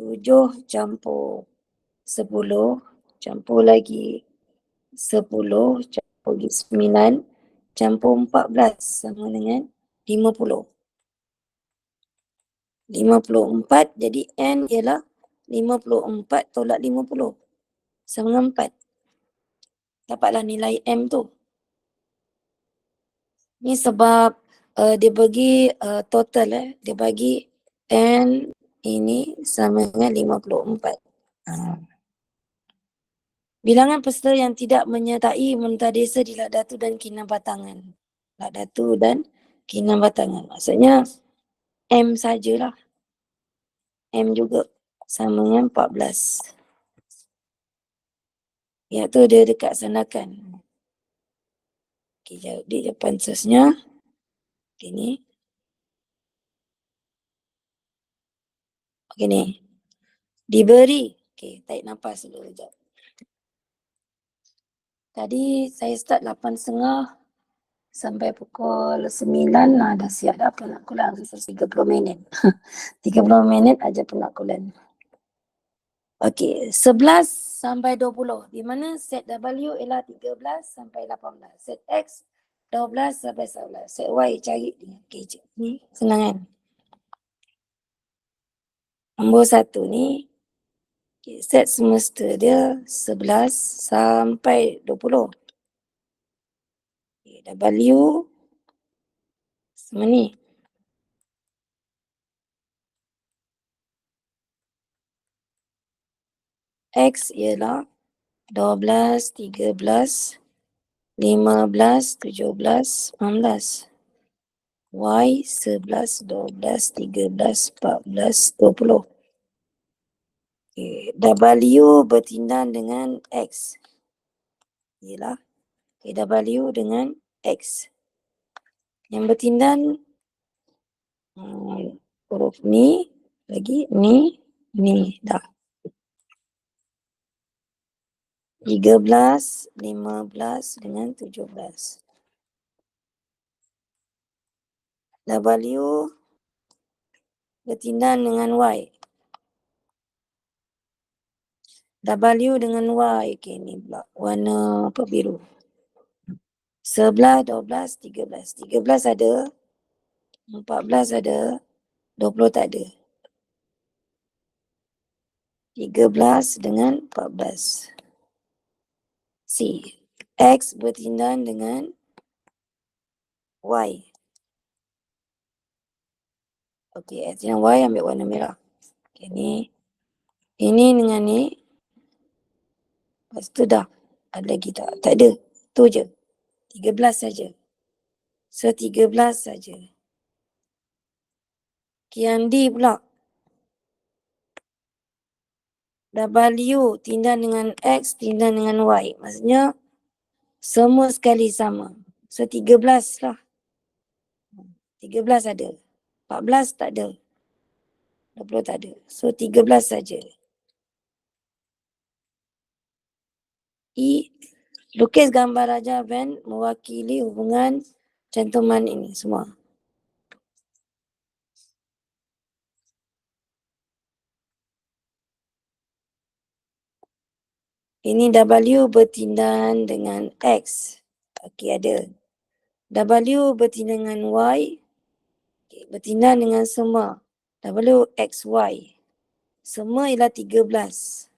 7 campur 10 campur lagi 10 campur lagi 9 campur 14 sama dengan 50. 54 jadi N ialah 54 tolak 50 sama dengan 4. Dapatlah nilai M tu. Ni sebab dia bagi total dia bagi N ini sama dengan 54. Bilangan peserta yang tidak menyertai muntadesa di Lak Datu dan Kinabatangan. Lak Datu dan Kinabatangan. Maksudnya M sajalah. M juga sama dengan 14. Iaitu dia dekat sandakan. Okey, jadi depan sesnya. Okey ni. Okey ni. Diberi. Okey, tarik nafas dulu sekejap. Tadi saya start 8.30 sampai pukul 9 lah dah siap dah penakulan 30 minit. 30 minit aja penakulan. Okey, 11 sampai 20. Di mana set W ialah 13 sampai 18. Set X 12 sampai 11. Set Y cari ni. Okey, ni senang kan? Nombor 1 ni. Okay, set semesta dia 11 sampai 20. Okay, W sama ni. X ialah 12, 13, 15, 17, 18. Y 11, 12, 13, 14, 20. Okay. W bertindan dengan X. Ialah okay, W dengan X. Yang bertindan huruf ni, lagi ni dah. 13, 15 dengan 17. W bertindan dengan Y. W dengan Y. Okay, ni pula warna apa biru. 11, 12, 13. 13 ada. 14 ada, 20 tak ada. 13 dengan 14. C. X bertindan dengan Y. Okey, X dengan Y ambil warna merah. Okay, ni. Ini dengan ni. Lepas tu dah. Ada lagi tak? Tak ada. Tu je. 13 saja. So, 13 saja. Yang D pula. W tindan dengan X, tindan dengan Y. Maksudnya, semua sekali sama. So, 13 lah. 13 ada. 14 tak ada. 20 tak ada. So, 13 saja. E. Lukis gambar Raja Van mewakili hubungan cantuman ini semua. Ini W bertindan dengan X. Okey, ada. W bertindan dengan Y. Okay, bertindan dengan semua. W, X, Y. Semua ialah 13.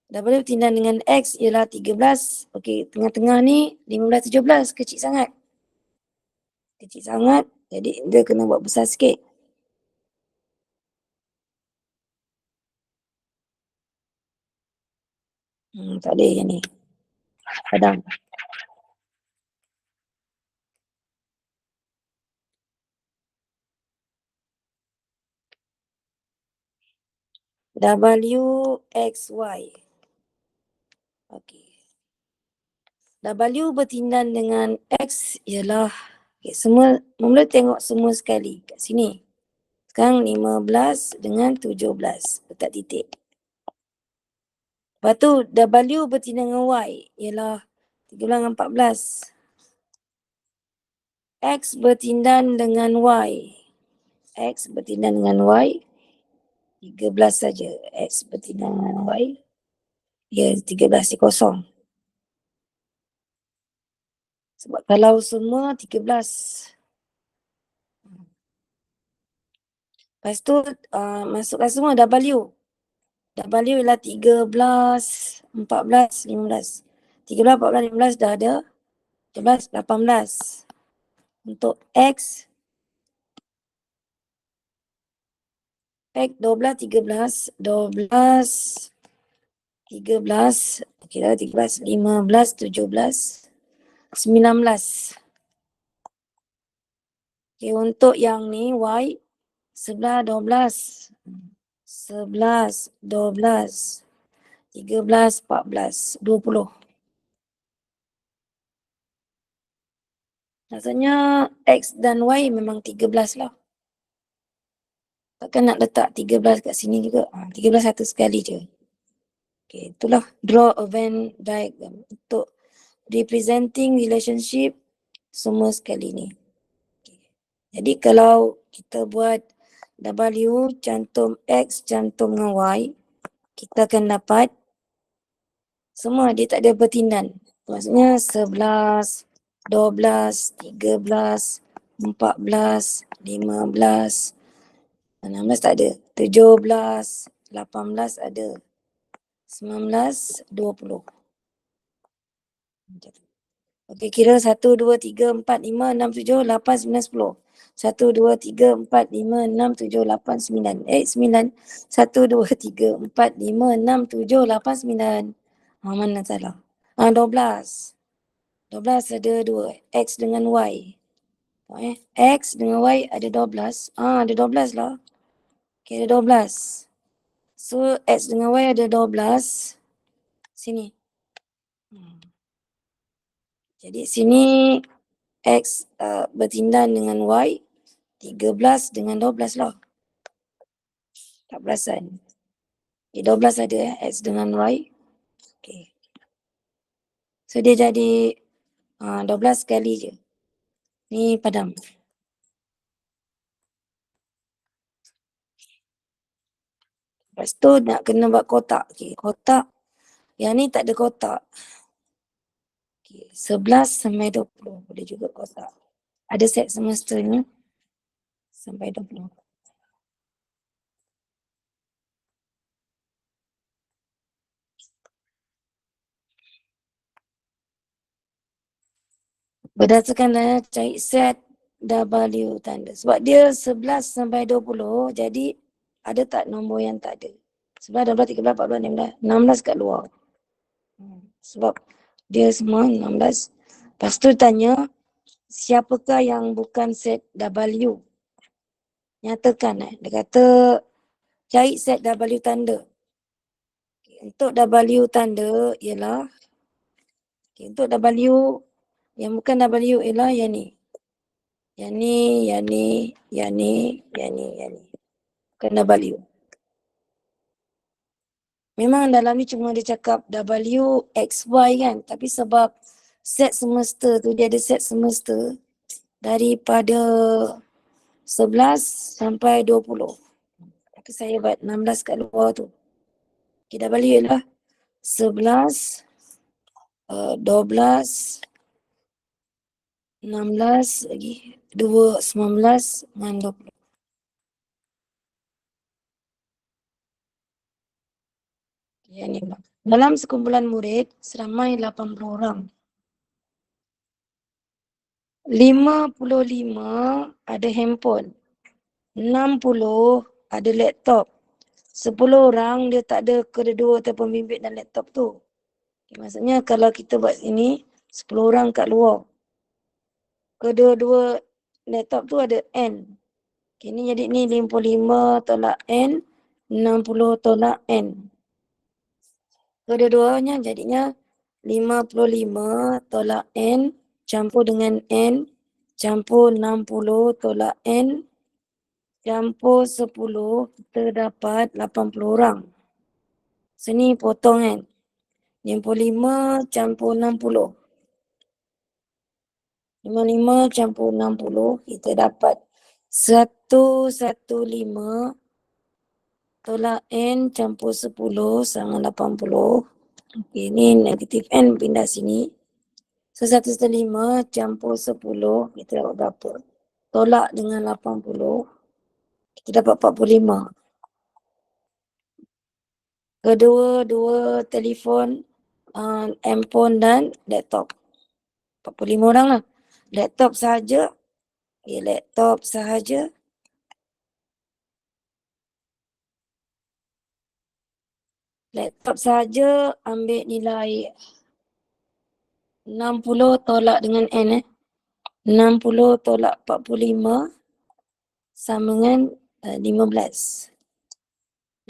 W bertindan dengan X ialah 13. Okey, tengah-tengah ni 15, 17. Kecil sangat. Kecil sangat. Jadi dia kena buat besar sikit. Tak boleh yang ni. Padam. W, X, Y. Okey. W bertindan dengan X ialah okay, semua, mula tengok semua sekali kat sini. Sekarang 15 dengan 17. Letak titik. Lepas tu W bertindan dengan Y ialah 13 dengan 14. X bertindan dengan Y. X bertindan dengan Y. 13 saja. X bertindan dengan Y. Ya, 13 di kosong. Sebab kalau semua 13. Lepas tu masukkan semua W. W ialah 13, 14, 15. 13, 14, 15 dah ada. 17, 18. Untuk X 12, 13, 12, 13, okey dah 13, 15, 17, 19. Okey, untuk yang ni Y 11, 12, 11, 12, 13, 14, 20. Maksudnya X dan Y memang 13 lah. Takkan nak letak 13 kat sini juga. 13 satu sekali je. Okay, itulah draw a Venn diagram untuk representing relationship semua sekali ni. Okay. Jadi kalau kita buat W cantum X cantum dengan Y, kita akan dapat semua dia tak ada bertindan. Maksudnya 11, 12, 13, 14, 15, 16 tak ada. 17, 18 ada. 19, 20. Okey, kira 1, 2, 3, 4, 5, 6, 7, 8, 9, 10. 1, 2, 3, 4, 5, 6, 7, 8, 9. 9. 1, 2, 3, 4, 5, 6, 7, 8, 9. Mana salah? 12. 12 ada 2. X dengan Y. X dengan Y ada 12. Ada 12 lah. Okey, ada 12. So, X dengan Y ada 12. Sini. Jadi sini X bertindan dengan Y 13 dengan 12 lah. 14-an. Okay, 12 ada X dengan Y. Okay. So dia jadi 12 kali je. Ni padam. Lepas tu nak kena buat kotak. Okay, kotak. Yang ni tak ada kotak. Okay, 11 sampai 20. Boleh juga kotak. Ada set semestanya. sampai 20. Berdasarkan cari set W tanda. Sebab dia 11 sampai 20, jadi ada tak nombor yang tak ada? 11, 12, 13, 14, 15, 16 kat luar. Sebab dia semua 16. Lepas tu tanya, siapakah yang bukan set W? Nyatakan. Dia kata, cari set W tanda. Untuk W tanda ialah, untuk W, yang bukan W ialah yang ni. Yang ni, yang ni, yang ni, yang ni, yang ni. Bukan W. Memang dalam ni cuma dia cakap W, X, Y kan. Tapi sebab set semesta tu, dia ada set semesta daripada 11 sampai 20. Maka saya buat 16 kat luar tu. Okay, W ialah 11, 12, 16 lagi, 2, 19 dengan 20. Yang ni pula. Dalam sekumpulan murid, seramai 80 orang. 55 ada handphone. 60 ada laptop. 10 orang dia tak ada kedua-dua ataupun bimbit dan laptop tu. Okay, maksudnya kalau kita buat ini, 10 orang kat luar. Kedua-dua laptop tu ada N. Okay, ni jadi ni 55 tolak N, 60 tolak N. Kedua-duanya jadinya 55 tolak N campur dengan N campur 60 tolak N campur 10, kita dapat 80 orang. Sini potong kan. 55 campur 60. 55 campur 60, kita dapat 115 tolak N campur 10 sama 80. Okey, ni negatif N pindah sini. So 115 campur 10, kita dapat berapa? Tolak dengan 80, kita dapat 45. Kedua-dua telefon, handphone dan laptop. 45 orang lah. Laptop sahaja. Laptop sahaja. Laptop sahaja ambil nilai 60 tolak dengan N 60 tolak 45 sama dengan 15.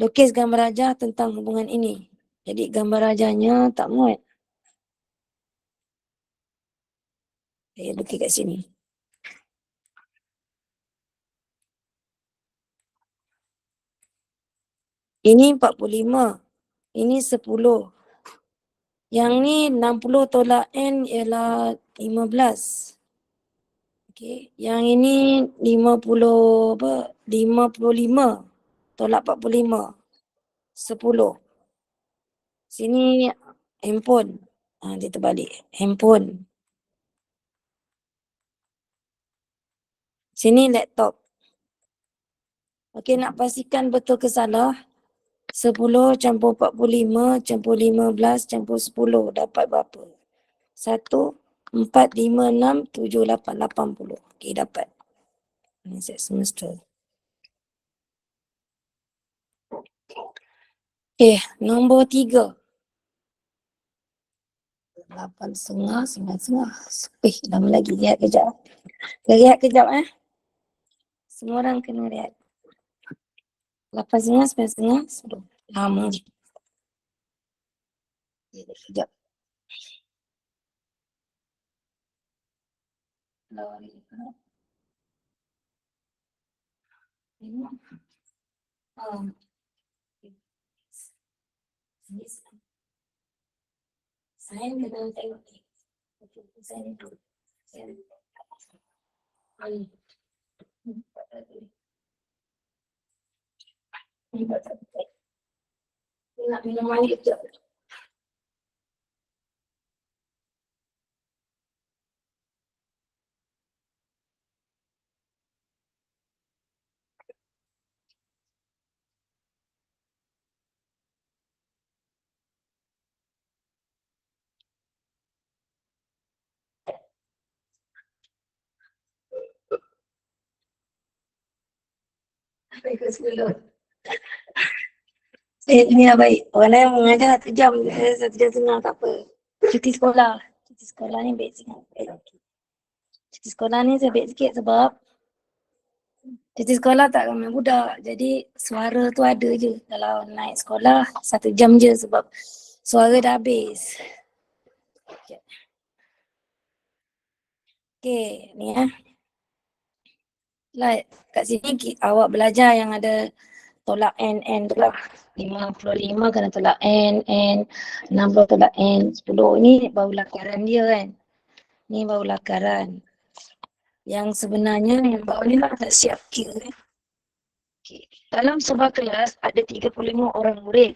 Lukis gambar rajah tentang hubungan ini. Jadi gambar rajahnya tak muat. Saya lukis kat sini. Ini 45. Ini 10. Yang ni 60 tolak N ialah 15. Okey, yang ini 50 apa? 55 tolak 45. 10. Sini handphone. Dia terbalik. Handphone. Sini laptop. Okey, nak pastikan betul ke salah. 10 campur 45 campur 15 campur 10 dapat berapa? 1, 4, 5, 6, 7, 8, 80. Okey, dapat. Ini set semester. Nombor 3. 8,5, 9,5. Lama lagi. Lihat kejap. Lihat kejap Semua orang kena lihat. 8,5, 9,5, 10. Lama je. Kejap. Saya kena tengok ni. Saya dulu. Nak minum air kejap. Pukul 10. Ni lah baik. Orang lain mengajar 1 jam, 1 jam setengah tak apa. Cuti sekolah. Cuti sekolah ni baik sikit. Cuti sekolah ni saya baik sikit sebab cuti sekolah tak ramai budak. Jadi suara tu ada je. Kalau naik sekolah 1 jam je sebab suara dah habis. Okay, ni Like kat sini awak belajar yang ada tolak N tu lah. 55 kena tolak N, 60 tolak N, 10. Ni baru lakaran dia kan. Ni baru lakaran. Yang sebenarnya yang bawah ni lah tak siap kira kan. Okay. Dalam sebuah kelas ada 35 orang murid.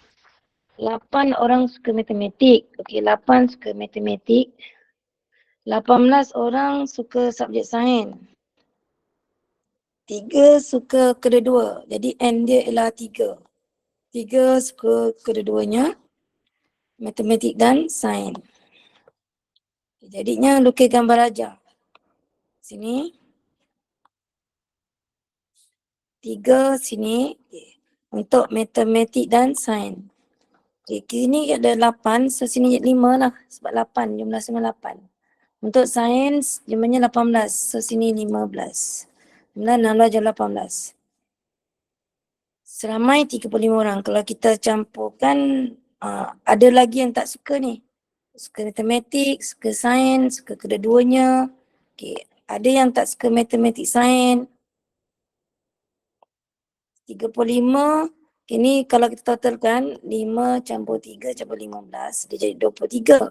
8 orang suka matematik. Okey, 8 suka matematik. 18 orang suka subjek sains. 3 suka kedua-dua. Jadi N dia ialah 3. 3 suka kedua-duanya, matematik dan sains. Jadinya lukis gambar rajah. Sini. 3 sini. Untuk matematik dan sains. Sini ada 8, so sini 5 lah. Sebab 8, jumlah semua 8. Untuk sains, jumlahnya 18, so sini 15. Jumlah 16 jumlah 18. Seramai 35 orang. Kalau kita campurkan, ada lagi yang tak suka ni. Suka matematik, suka sains, suka kedua-duanya. Okay. Ada yang tak suka matematik sains. 35. Ini kalau kita totalkan 5 campur 3 campur 15, dia jadi 23.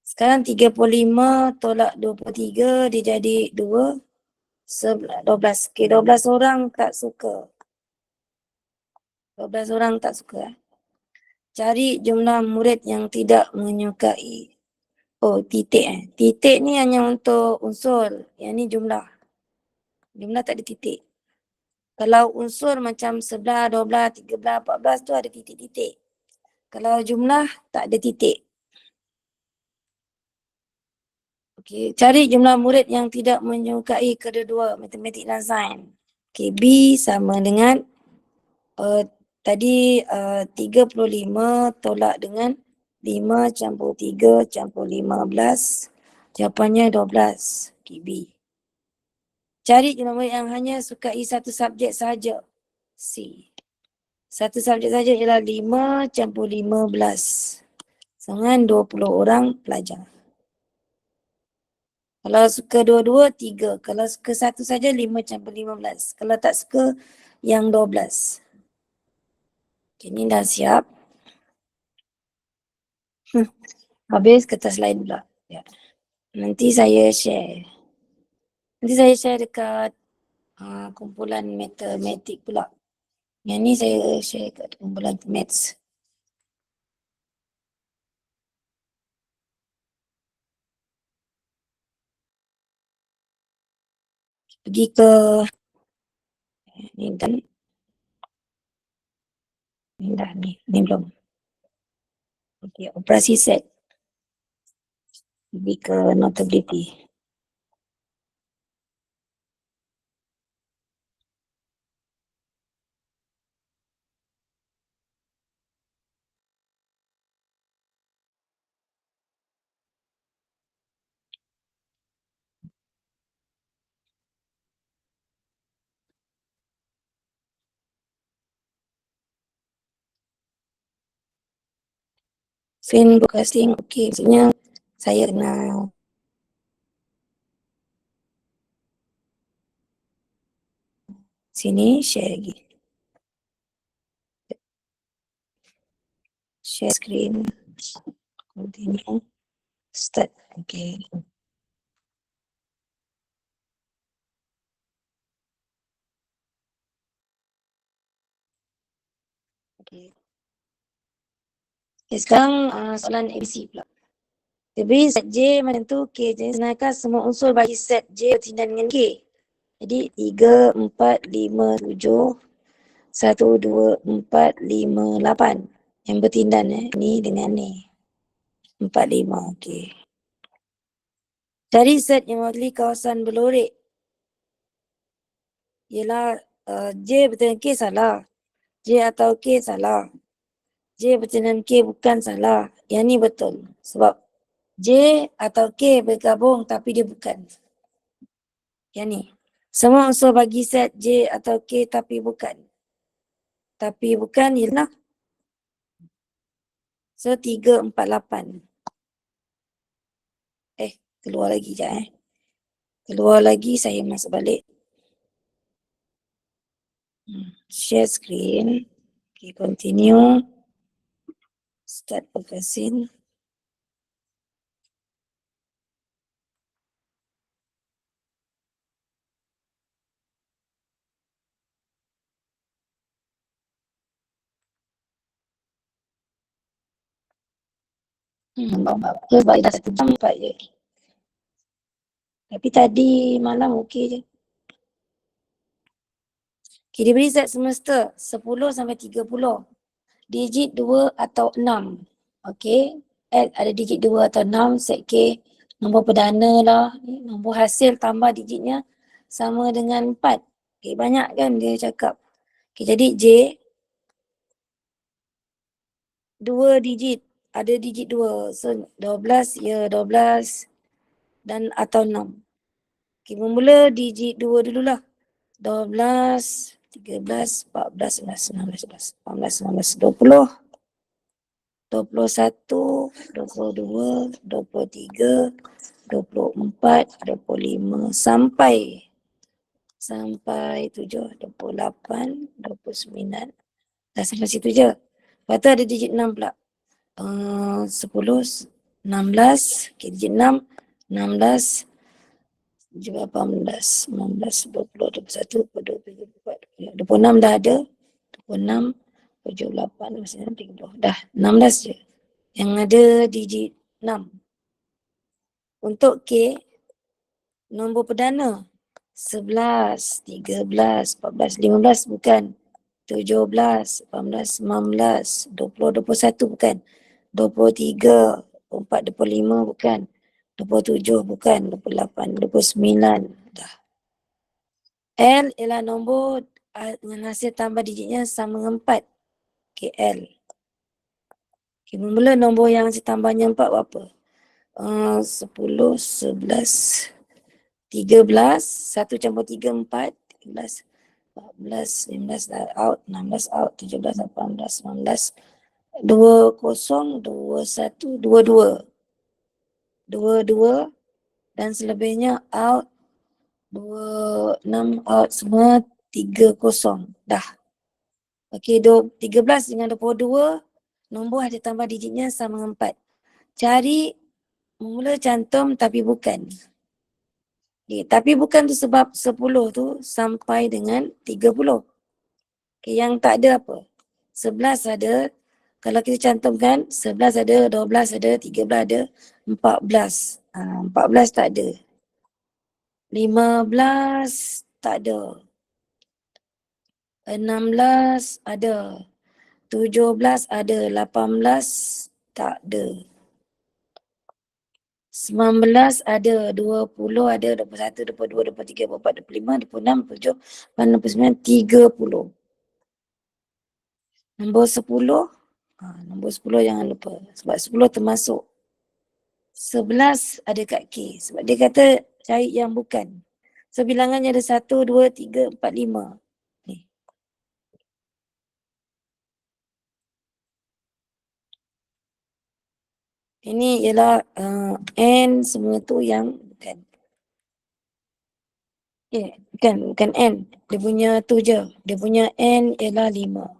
Sekarang 35 tolak 23, dia jadi 2, 12. Okay, 12 orang tak suka. 12 orang tak suka. Cari jumlah murid yang tidak menyukai. Oh, titik. Titik ni hanya untuk unsur. Yang ni jumlah. Jumlah tak ada titik. Kalau unsur macam 11, 12, 13, 14 tu ada titik-titik. Kalau jumlah tak ada titik. Okey, cari jumlah murid yang tidak menyukai kedua-dua matematik dan sains. Okey, B sama dengan tadi 35 tolak dengan 5 campur 3 campur 15. Jawapannya 12. Okey, B. Cari jumlah murid yang hanya sukai satu subjek saja. C. Satu subjek saja ialah 5 campur 15. Dengan 20 orang pelajar. Kalau suka dua-dua, 3. Kalau suka satu saja, 5 campur 15. Kalau tak suka, yang 12. Okay, ni dah siap. Habis kertas lain pula. Ya. Nanti saya share. Nanti saya share dekat kumpulan matematik pula. Yang ni saya share kat kumpulan maths. Pergi ke ni kan. Ni dah ni belum. Okey, operasi set. Pergi ke notability. Screen broadcasting, okey. Maksudnya saya nak sini share lagi. Share screen. Continue. Start. Okay. Okay. Okay, sekarang soalan ABC pula. Jadi set J macam tu, K. Jadi senangkan semua unsur bagi set J bertindak dengan K. Jadi 3, 4, 5, 7, 1, 2, 4, 5, 8. Yang bertindak ni dengan ni. 4, 5, okay. Cari set yang mewakili kawasan berlorek. Ialah J bertindan K salah. J atau K salah. J bertindan K bukan salah. Yang ni betul. Sebab J atau K bergabung tapi dia bukan. Yang ni. Semua unsur bagi set J atau K tapi bukan. Tapi bukan ialah. So 3, 4, 8. Keluar lagi sekejap Keluar lagi, saya masuk balik. Share screen. Okay, continue. Start progressing. Baik dah 1 jam 4 je. Tapi tadi malam okey je. Okay, dia beri zat semesta 10 sampai 30. Digit 2 atau 6. Okey. X ada digit 2 atau 6. Set K nombor perdana lah. Nombor hasil tambah digitnya sama dengan 4. Okay, banyak kan dia cakap. Okay, jadi J 2 digit. Ada digit 2. So 12 ya 12 dan atau 6. Okay, bermula digit 2 dululah. 12, 13, 14, 15, 16, 17, 18, 19, 20, 21, 22, 23, 24, 25 sampai 7, 28, 29. Dah sampai situ je. Lepas tu ada digit 6 pula. 10, 16, okay, digit 6, 16, 18, 19, 20, 21, 22, 23, 24, 26 dah ada. 26, 78, 29, 30. Dah 16 je. Yang ada digit 6. Untuk K, nombor perdana 11, 13, 14, 15 bukan. 17, 18, 19, 20, 21 bukan. 23, 24, 25 bukan. 27 bukan. 28, 29 dah. L ialah nombor dengan hasil tambah digitnya sama dengan 4. KL. Okay, bermula nombor yang hasil tambahnya 4 berapa? 10, 11, 13, 1 campur 3, 4, 13, 14, 15 dah out, 16 out, 17, 18, 19, 20, 21, 22. 22 dan selebihnya out, 26 out semua, 30 dah. Okey, 13 dengan 22 nombor ada tambah digitnya sama dengan 4. Cari mula cantum tapi bukan. Okay, tapi bukan tu sebab 10 tu sampai dengan 30. Okay, yang tak ada apa? 11 ada. Kalau kita cantumkan 11 ada, 12 ada, 13 ada, 14. 14 tak ada. 15 tak ada. 16 ada. 17 ada. 18 tak ada. 19 ada. 20 ada. 21, 22, 23, 24, 25, 26, 27, 29, 30. Nombor 10. Nombor 10 jangan lupa. Sebab 10 termasuk. 11 ada kat K. Sebab dia kata cari yang bukan. So bilangannya ada 1, 2, 3, 4, 5. Ni. Ini ialah N semua tu yang bukan. Bukan N. Dia punya tu je. Dia punya N ialah 5.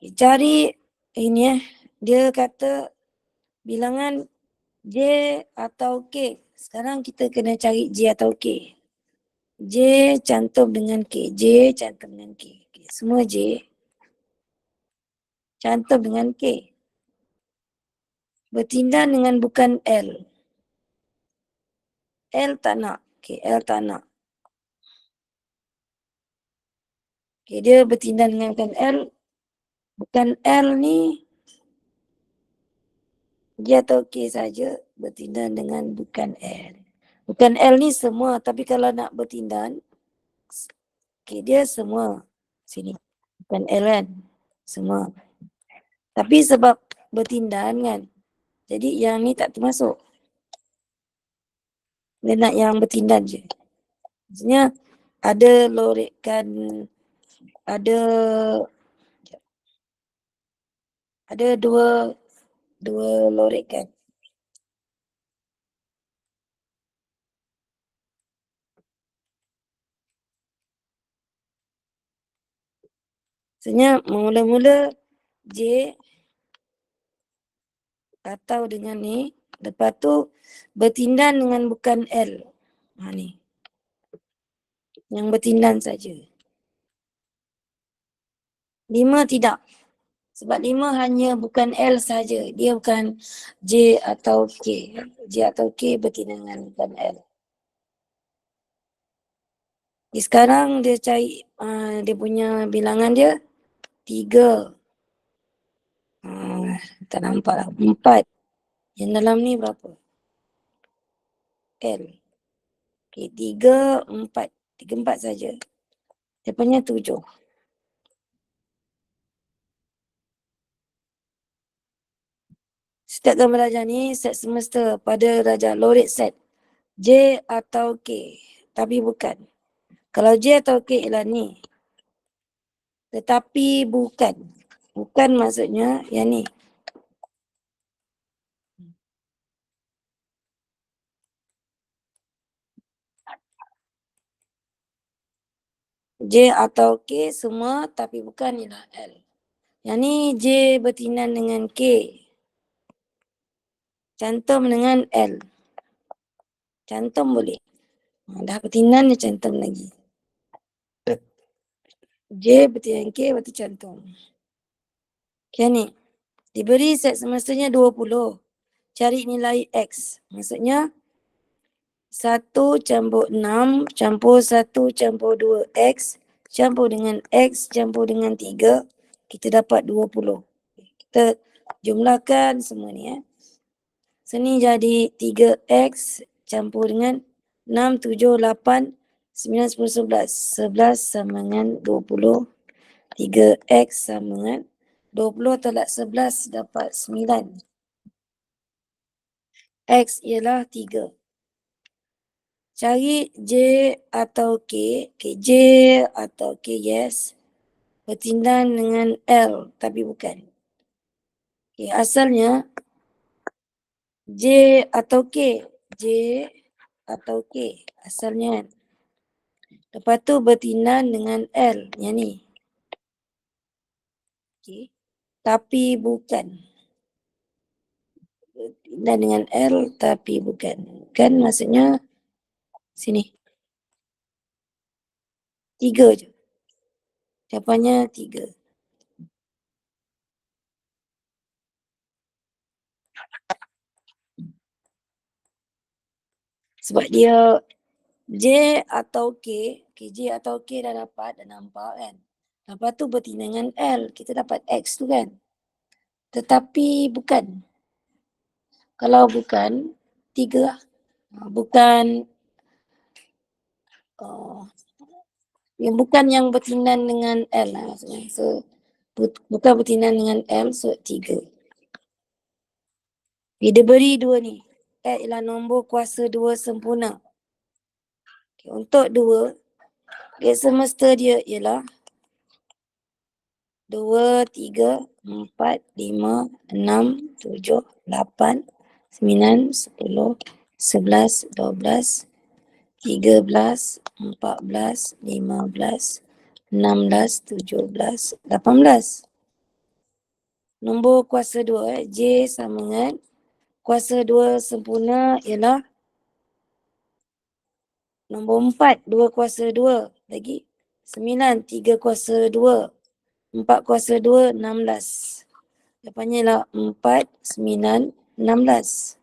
Cari ini dia kata bilangan J atau K. Sekarang kita kena cari J atau K. J cantum dengan K. J cantum dengan K. Okay, semua J cantum dengan K. Bertindan dengan bukan L. L tak nak. Okay, L tak nak. Okay, dia bertindan dengan bukan L. Bukan L ni J atau K saja bertindan dengan bukan L. Bukan L ni semua, tapi kalau nak bertindan Okay, dia semua sini. Bukan L kan? Semua. Tapi sebab bertindan kan, jadi yang ni tak termasuk. Dia nak yang bertindan je. Maksudnya ada lorekan, ada dua lorekan. Maksudnya mula-mula J atau dengan ni, lepas tu bertindan dengan bukan L. Ni. Yang bertindan saja. 5 tidak. Sebab 5 hanya bukan L saja. Dia bukan J atau K. J atau K bertindan dengan bukan L. Jadi sekarang dia cari dia punya bilangan dia 3. Tak nampak lah. 4. Yang dalam ni berapa? L. Okay, 3, 4. 3, 4 saja. Depannya 7. Setiap gambar darjah ni set semesta pada darjah lorik set J atau K. Tapi bukan. Kalau J atau K ialah ni. Tetapi bukan. Bukan maksudnya yang ni. J atau K semua tapi bukan ialah L. Yang ni J bertindan dengan K. Cantum dengan L. Cantum boleh. Dah bertindan dia cantum lagi. J bertindan K berarti cantum. Okay ni. Diberi set semestanya 20. Cari nilai X. Maksudnya 1 campur 6 campur 1 campur 2X campur dengan X campur dengan 3. Kita dapat 20. Kita jumlahkan semua ni. Sini jadi 3X campur dengan 6, 7, 8, 9, 10, 11. 11 sama dengan 20. 3X sama dengan 20 tolak 11 dapat 9. X ialah 3. Cari J atau K. Okay, J atau K, yes. Bertindan dengan L, tapi bukan. Okay, asalnya J atau K. J atau K. Asalnya. Lepas tu bertindan dengan L. Yang ni. Okay. Tapi bukan. Bertindan dengan L, tapi bukan. Kan maksudnya sini. 3 je. Jawapannya 3. Sebab dia J atau K, J atau K dah dapat, dah nampak kan. Lepas tu bertindan dengan L, kita dapat X tu kan. Tetapi bukan. Kalau bukan, 3 lah. Bukan, yang bukan yang bertindan dengan L lah maksudnya. So, bukan bertindan dengan L, so 3. Dia beri 2 ni. X ialah nombor kuasa 2 sempurna. Okay, untuk 2, dia semesta dia ialah 2, 3, 4, 5, 6, 7, 8, 9, 10, 11, 12, 13, 14, 15, 16, 17, 18. Nombor kuasa 2, J sama dengan kuasa 2 sempurna ialah nombor 4, 2 kuasa 2 lagi 9, 3 kuasa 2, 4 kuasa 2, 16. Jawapannya ialah 4, 9, 16.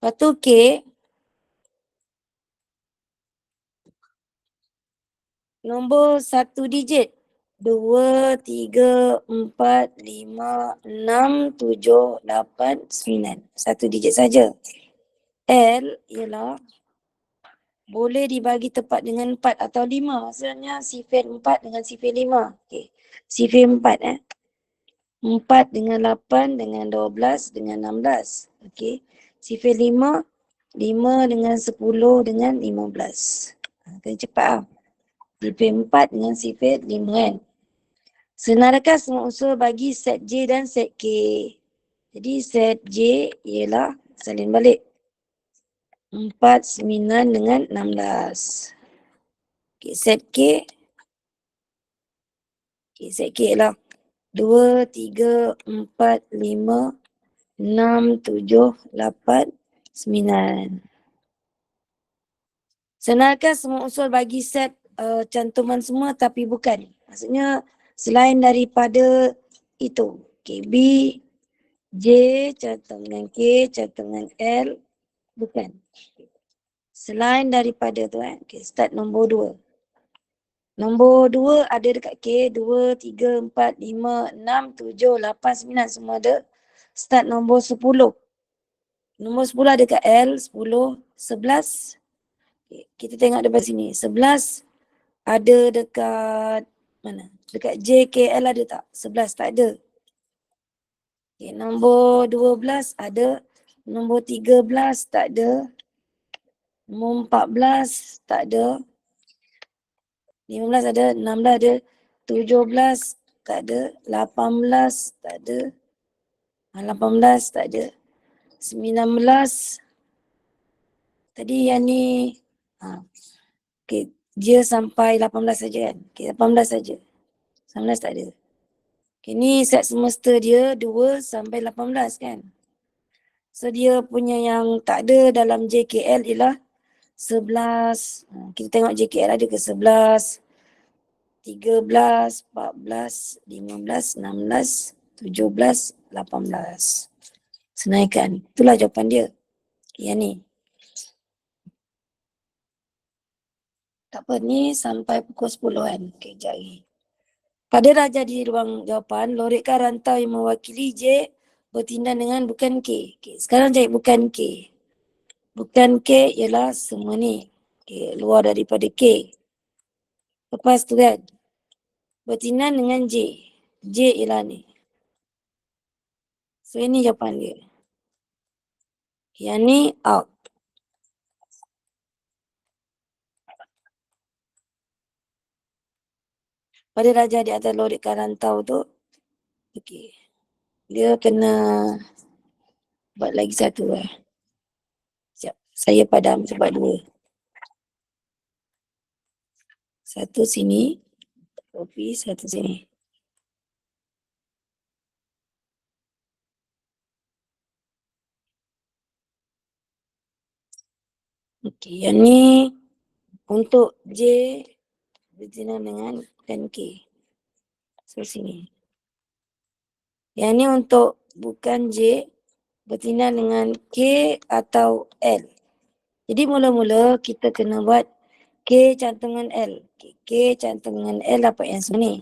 Lepas tu K, nombor 1 digit. 2, 3, 4, 5, 6, 7, 8, 9. 1 digit saja. L ialah boleh dibagi tepat dengan 4 atau 5. Maksudnya sifir 4 dengan sifir 5. Okay. Sifir 4 4 dengan 8 dengan 12 dengan 16. Okay. Sifir 5, 5 dengan 10 dengan 15. Kena cepat lah. Sifir 4 dengan sifir 5 kan. Senaraikan semua unsur bagi set J dan set K. Jadi set J ialah salin balik. 4, 9 dengan 16. Okay, set K. Okay, set K ialah 2, 3, 4, 5, 6, 7, 8, 9. Senaraikan semua unsur bagi set cantuman semua tapi bukan. Maksudnya selain daripada itu. Okay, B, J, cantum dengan K, cantum dengan L, bukan. Selain daripada tu okay, start nombor 2. Nombor 2 ada dekat K, 2, 3, 4, 5, 6, 7, 8, 9 semua ada. Start nombor 10. Nombor 10 ada dekat L, 10, 11. Okay, kita tengok depan sini. 11 ada dekat mana? Dekat J, K, L ada tak? 11 tak ada. Okay, nombor 12 ada. Nombor 13 tak ada. Nombor 14 tak ada. 15 ada. 16 ada. 17 tak ada. 18 tak ada. 18 tak ada. 19 tadi yang ni. Okay, dia sampai 18 saja kan. Okay, 18 saja. 19 tak ada. Okay, ni set semesta dia 2 sampai 18 kan. So dia punya yang tak ada dalam JKL ialah 11. Kita tengok JKL ada ke 11, 13, 14, 15, 16, 17, 18. Senaikan. Itulah jawapan dia. Yang ni. Tak apa, ni sampai pukul 10 kan. Okay, sekejap lagi. Pada raja di ruang jawapan, lorikkan rantau yang mewakili J bertindak dengan bukan K. Okay, sekarang cari bukan K. Bukan K ialah semua ni. Okay, luar daripada K. Lepas tu kan, bertindak dengan J. J ialah ni. So, ini jawapan dia. Yang ni out. Pada raja di atas lorikkan rantau tu, okay, dia kena buat lagi satu lah. Siap. Saya padam sebab 2. Satu sini, kopi, satu sini. Okey, yang ni untuk J bertindak dengan bukan K. So, sini. Yang ni untuk bukan J bertindak dengan K atau L. Jadi mula-mula kita kena buat K cantum dengan L. K cantum dengan L dapat yang semua ni.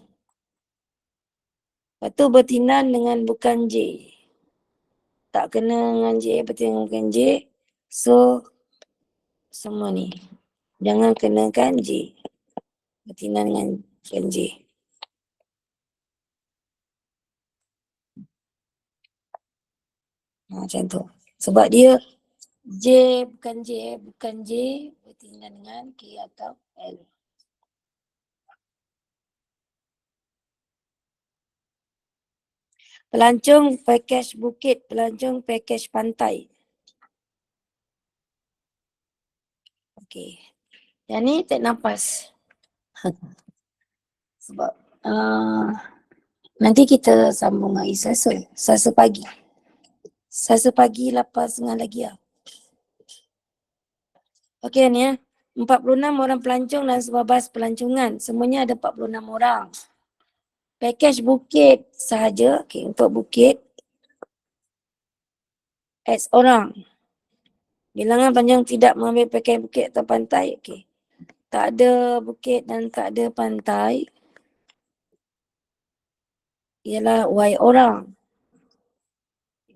Lepas tu bertindak dengan bukan J. Tak kena dengan J, bertindak dengan bukan J. So, semua ni. Jangan kenakan J. Bertindak dengan bukan J. Macam tu. Sebab dia J bukan J bertindak dengan K atau L. Pelancong pakej bukit, pelancong pakej pantai. Okey. Yang ni tak nafas. Sebab nanti kita sambung hari Selasa pagi. Selasa pagi 8.30 lagi lah. Okey ni ya. 46 orang pelancong dan sebuah bas pelancongan. Semuanya ada 46 orang. Pakej bukit sahaja. Okay, untuk bukit. X orang. Bilangan panjang tidak mengambil pakej bukit atau pantai. Okay. Tak ada bukit dan tak ada pantai. Ialah Y orang.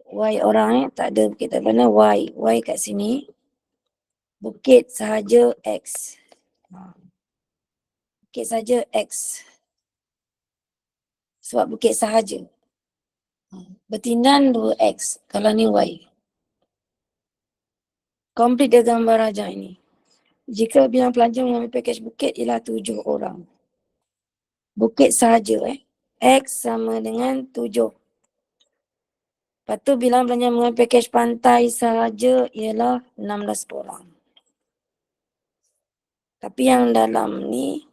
Y orang tak ada bukit tak mana. Y kat sini. Bukit sahaja X. Bukit sahaja X. Sebab bukit sahaja. Bertindan 2X. Kalau ni Y. Komplit dia gambar rajah ini. Jika bilang pelajar mengambil pakej bukit ialah 7 orang. Bukit sahaja X sama dengan 7. Lepas tu bilang pelajar mengambil pakej pantai sahaja ialah 16 orang. Tapi yang dalam ni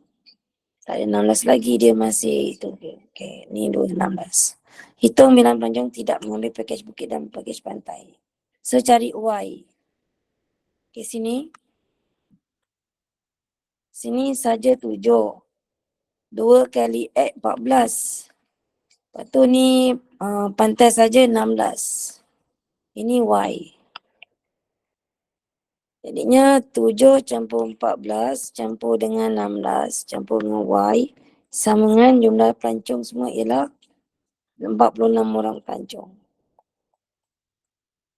tak ada 16 lagi, dia masih itu. Okay. Ni 16. Hitung bilang pelajar tidak mengambil pakej bukit dan pakej pantai. So cari Y. Okay, sini. Sini saja 7. 2 kali X 14. Lepas tu ni pantai saja 16. Ini Y. Jadinya 7 campur 14 campur dengan 16 campur dengan Y sama dengan jumlah pelancong semua ialah 46 orang pelancong.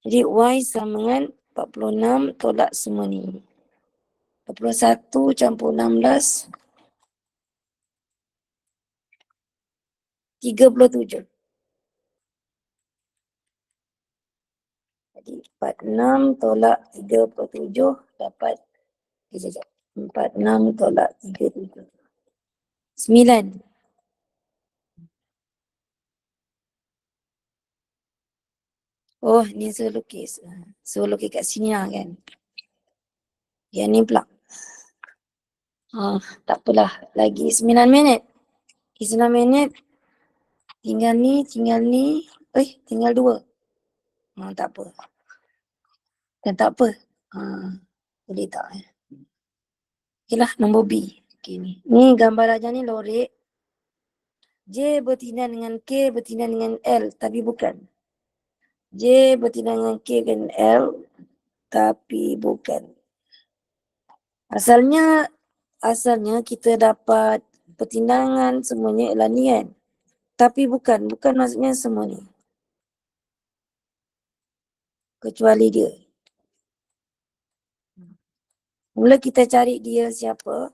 Jadi Y sama dengan 46 tolak semua ni. 41 campur 16 37. Jadi 46 tolak 37 dapat 46 tolak 37. 9. Oh, ni suruh lukis. Suruh lukis kat sini lah kan. Yang ni pula. Tak apalah. Lagi 9 minit. 9 minit. Tinggal ni. Tinggal 2. Tak apa. Dan tak apa. Boleh tak Okay lah, nombor B. Okay, ni gambar rajah ni lorek. J bertindan dengan K bertindan dengan L. Tapi bukan. J bertindan dengan K dengan L. Tapi bukan. Asalnya kita dapat pertindangan semuanya ialah ni kan. Tapi bukan maksudnya semua ni. Kecuali dia. Mula kita cari dia siapa.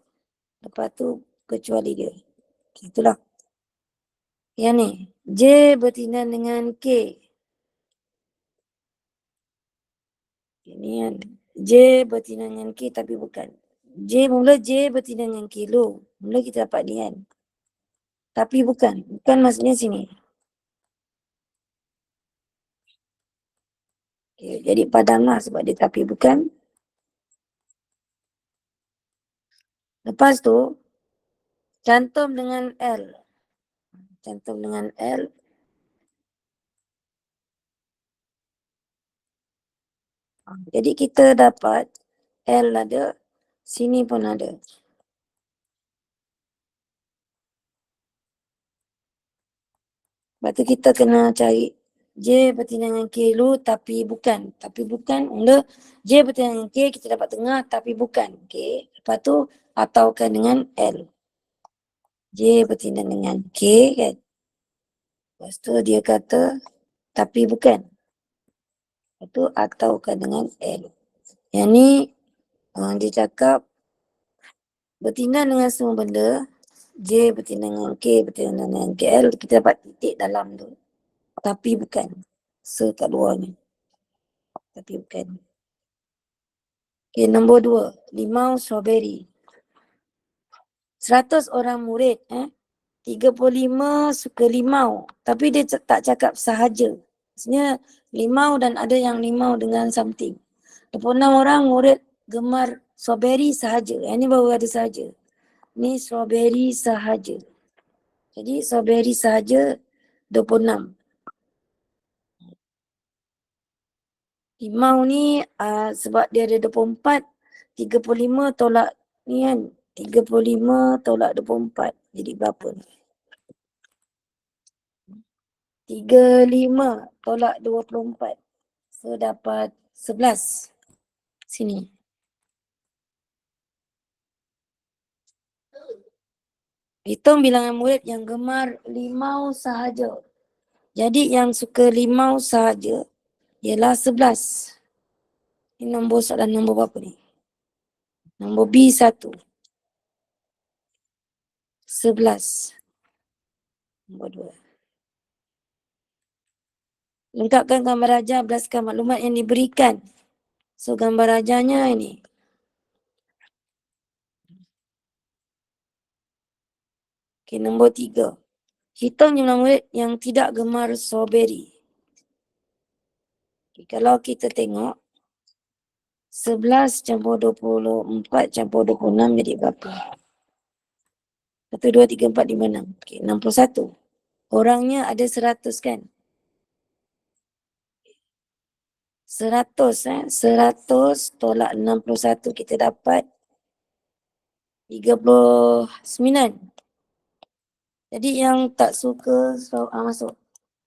Lepas tu kecuali dia. Itulah. Yang ni. J bertindan dengan K. Ini kan. J bertindan dengan K tapi bukan. Mula J bertindan dengan K dulu. Mula kita dapat ni kan. Tapi bukan. Bukan maksudnya sini. Okay, jadi padamlah sebab dia tapi bukan. Lepas tu, cantum dengan L. Cantum dengan L. Jadi kita dapat L ada, sini pun ada. Lepas tu kita kena cari J bertindan dengan K dulu tapi bukan. Mula J bertindan dengan K kita dapat tengah tapi bukan. Okay. Lepas tu ataukan dengan L. J bertindan dengan K kan. Lepas tu dia kata tapi bukan. Lepas tu ataukan dengan L. Yang ni dia cakap bertindan dengan semua benda. J bertindan dengan K bertindan dengan KL. Kita dapat titik dalam tu. Tapi bukan. Kat luar ni. Tapi bukan. Okay, nombor 2. Limau strawberry. 100 orang murid. 35 suka limau. Tapi dia tak cakap sahaja. Maksudnya limau dan ada yang limau dengan something. 26 orang murid gemar strawberry sahaja. Yang ni baru ada sahaja. Ni strawberry sahaja. Jadi strawberry sahaja 26. Limau ni sebab dia ada 24, 35 tolak ni kan. 35 tolak 24. Jadi berapa ni? 35 tolak 24. So dapat 11. Sini. Hitung bilangan murid yang gemar limau sahaja. Jadi yang suka limau sahaja ialah 11. Ini soalan nombor berapa ni? Nombor B 1. 11. Nombor 2. Lengkapkan gambar rajah berdasarkan maklumat yang diberikan. So, gambar rajahnya ini. Okey, nombor 3. Hitung jumlah murid yang tidak gemar strawberry. Okay, kalau kita tengok, 11 campur 24 campur 26 jadi berapa? 1, 2, 3, 4, 5, 6. Okay, 61. Orangnya ada 100 kan? 100 tolak 61 kita dapat 39. Jadi yang tak suka masuk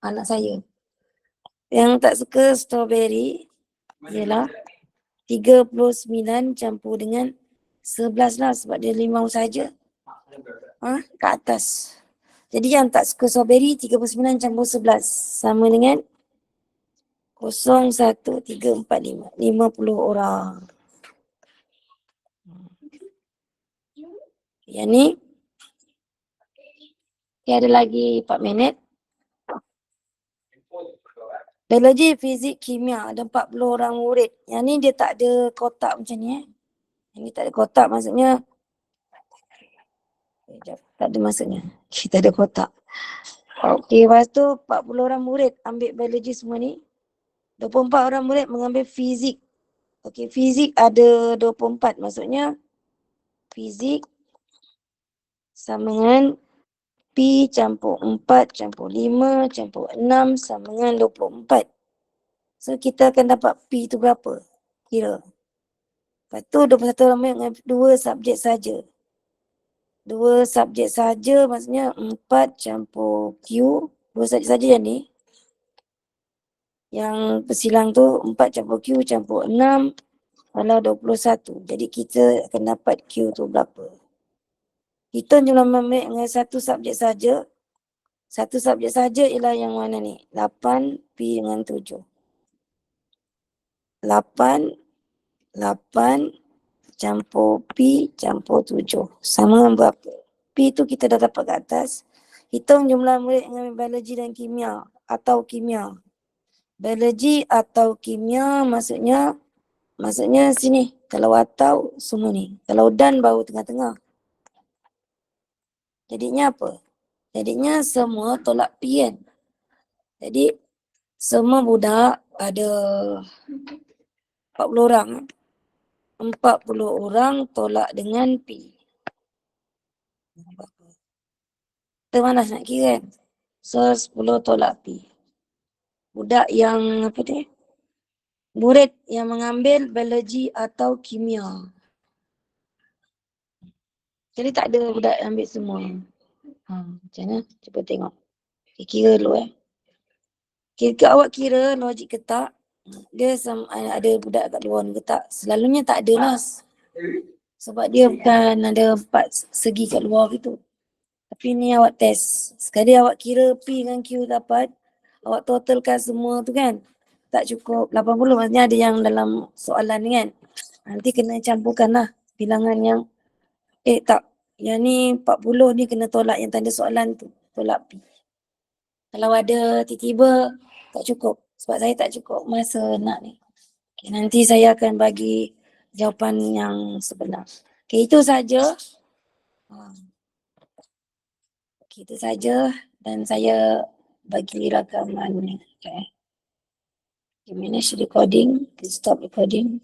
anak saya. Yang tak suka strawberry ialah 39 campur dengan 11 lah sebab dia 5 saja. Ke atas. Jadi yang tak suka strawberry 39 campur 11 sama dengan 0, 1, 3, 4, 5. 50 orang. Yang ni ada lagi 4 minit. Biologi, fizik, kimia ada 40 orang murid. Yang ni dia tak ada kotak macam ni. Yang ni tak ada kotak maksudnya. Tak ada maksudnya. Kita ada kotak. Okey, lepas tu 40 orang murid ambil biologi semua ni. 24 orang murid mengambil fizik. Okey, fizik ada 24 maksudnya fizik sama dengan P campur 4 campur 5 campur 6 sama dengan 24. So, kita akan dapat P tu berapa? Kira. Lepas tu 21 orang murid mengambil 2 subjek saja. 2 subjek saja maksudnya 4 campur Q. 2 subjek saja yang ni. Yang persilang tu 4 campur Q campur 6 kalau 21. Jadi kita akan dapat Q tu berapa. Hitung jumlah murid dengan 1 subjek saja. 1 subjek saja ialah yang mana ni? 8 P dengan 7. 8 campur P campur 7. Sama dengan berapa? P tu kita dah dapat kat atas. Hitung jumlah murid dengan biologi dan kimia atau kimia. Biologi atau kimia maksudnya sini. Kalau atau semua ni. Kalau dan baru tengah-tengah. Jadinya apa? Jadinya semua tolak P kan. Jadi semua budak ada 40 orang. 40 orang tolak dengan P. Kita malas nak kira kan? So 10 tolak P. Budak yang apa ni? Murid yang mengambil biologi atau kimia. Jadi tak ada budak yang ambil semua. Macam mana? Cuba tengok. Kira dulu Kira awak kira logik ke tak? Dia ada budak kat luar ke tak? Selalunya tak ada lah. Sebab dia bukan ada 4 segi kat luar gitu. Tapi ni awak test. Sekali awak kira P dengan Q dapat, awak totalkan semua tu kan. Tak cukup 80, maksudnya ada yang dalam soalan ni kan. Nanti kena campurkan lah bilangan yang tak. Yang ni 40 ni kena tolak yang tanda soalan tu. Tolak P. Kalau ada tiba-tiba tak cukup. Sebab saya tak cukup masa nak ni. Okay, nanti saya akan bagi jawapan yang sebenar. Okay, itu saja. Okay, itu saja. Dan saya bagi rakaman ni. Okay, manage recording. Stop recording.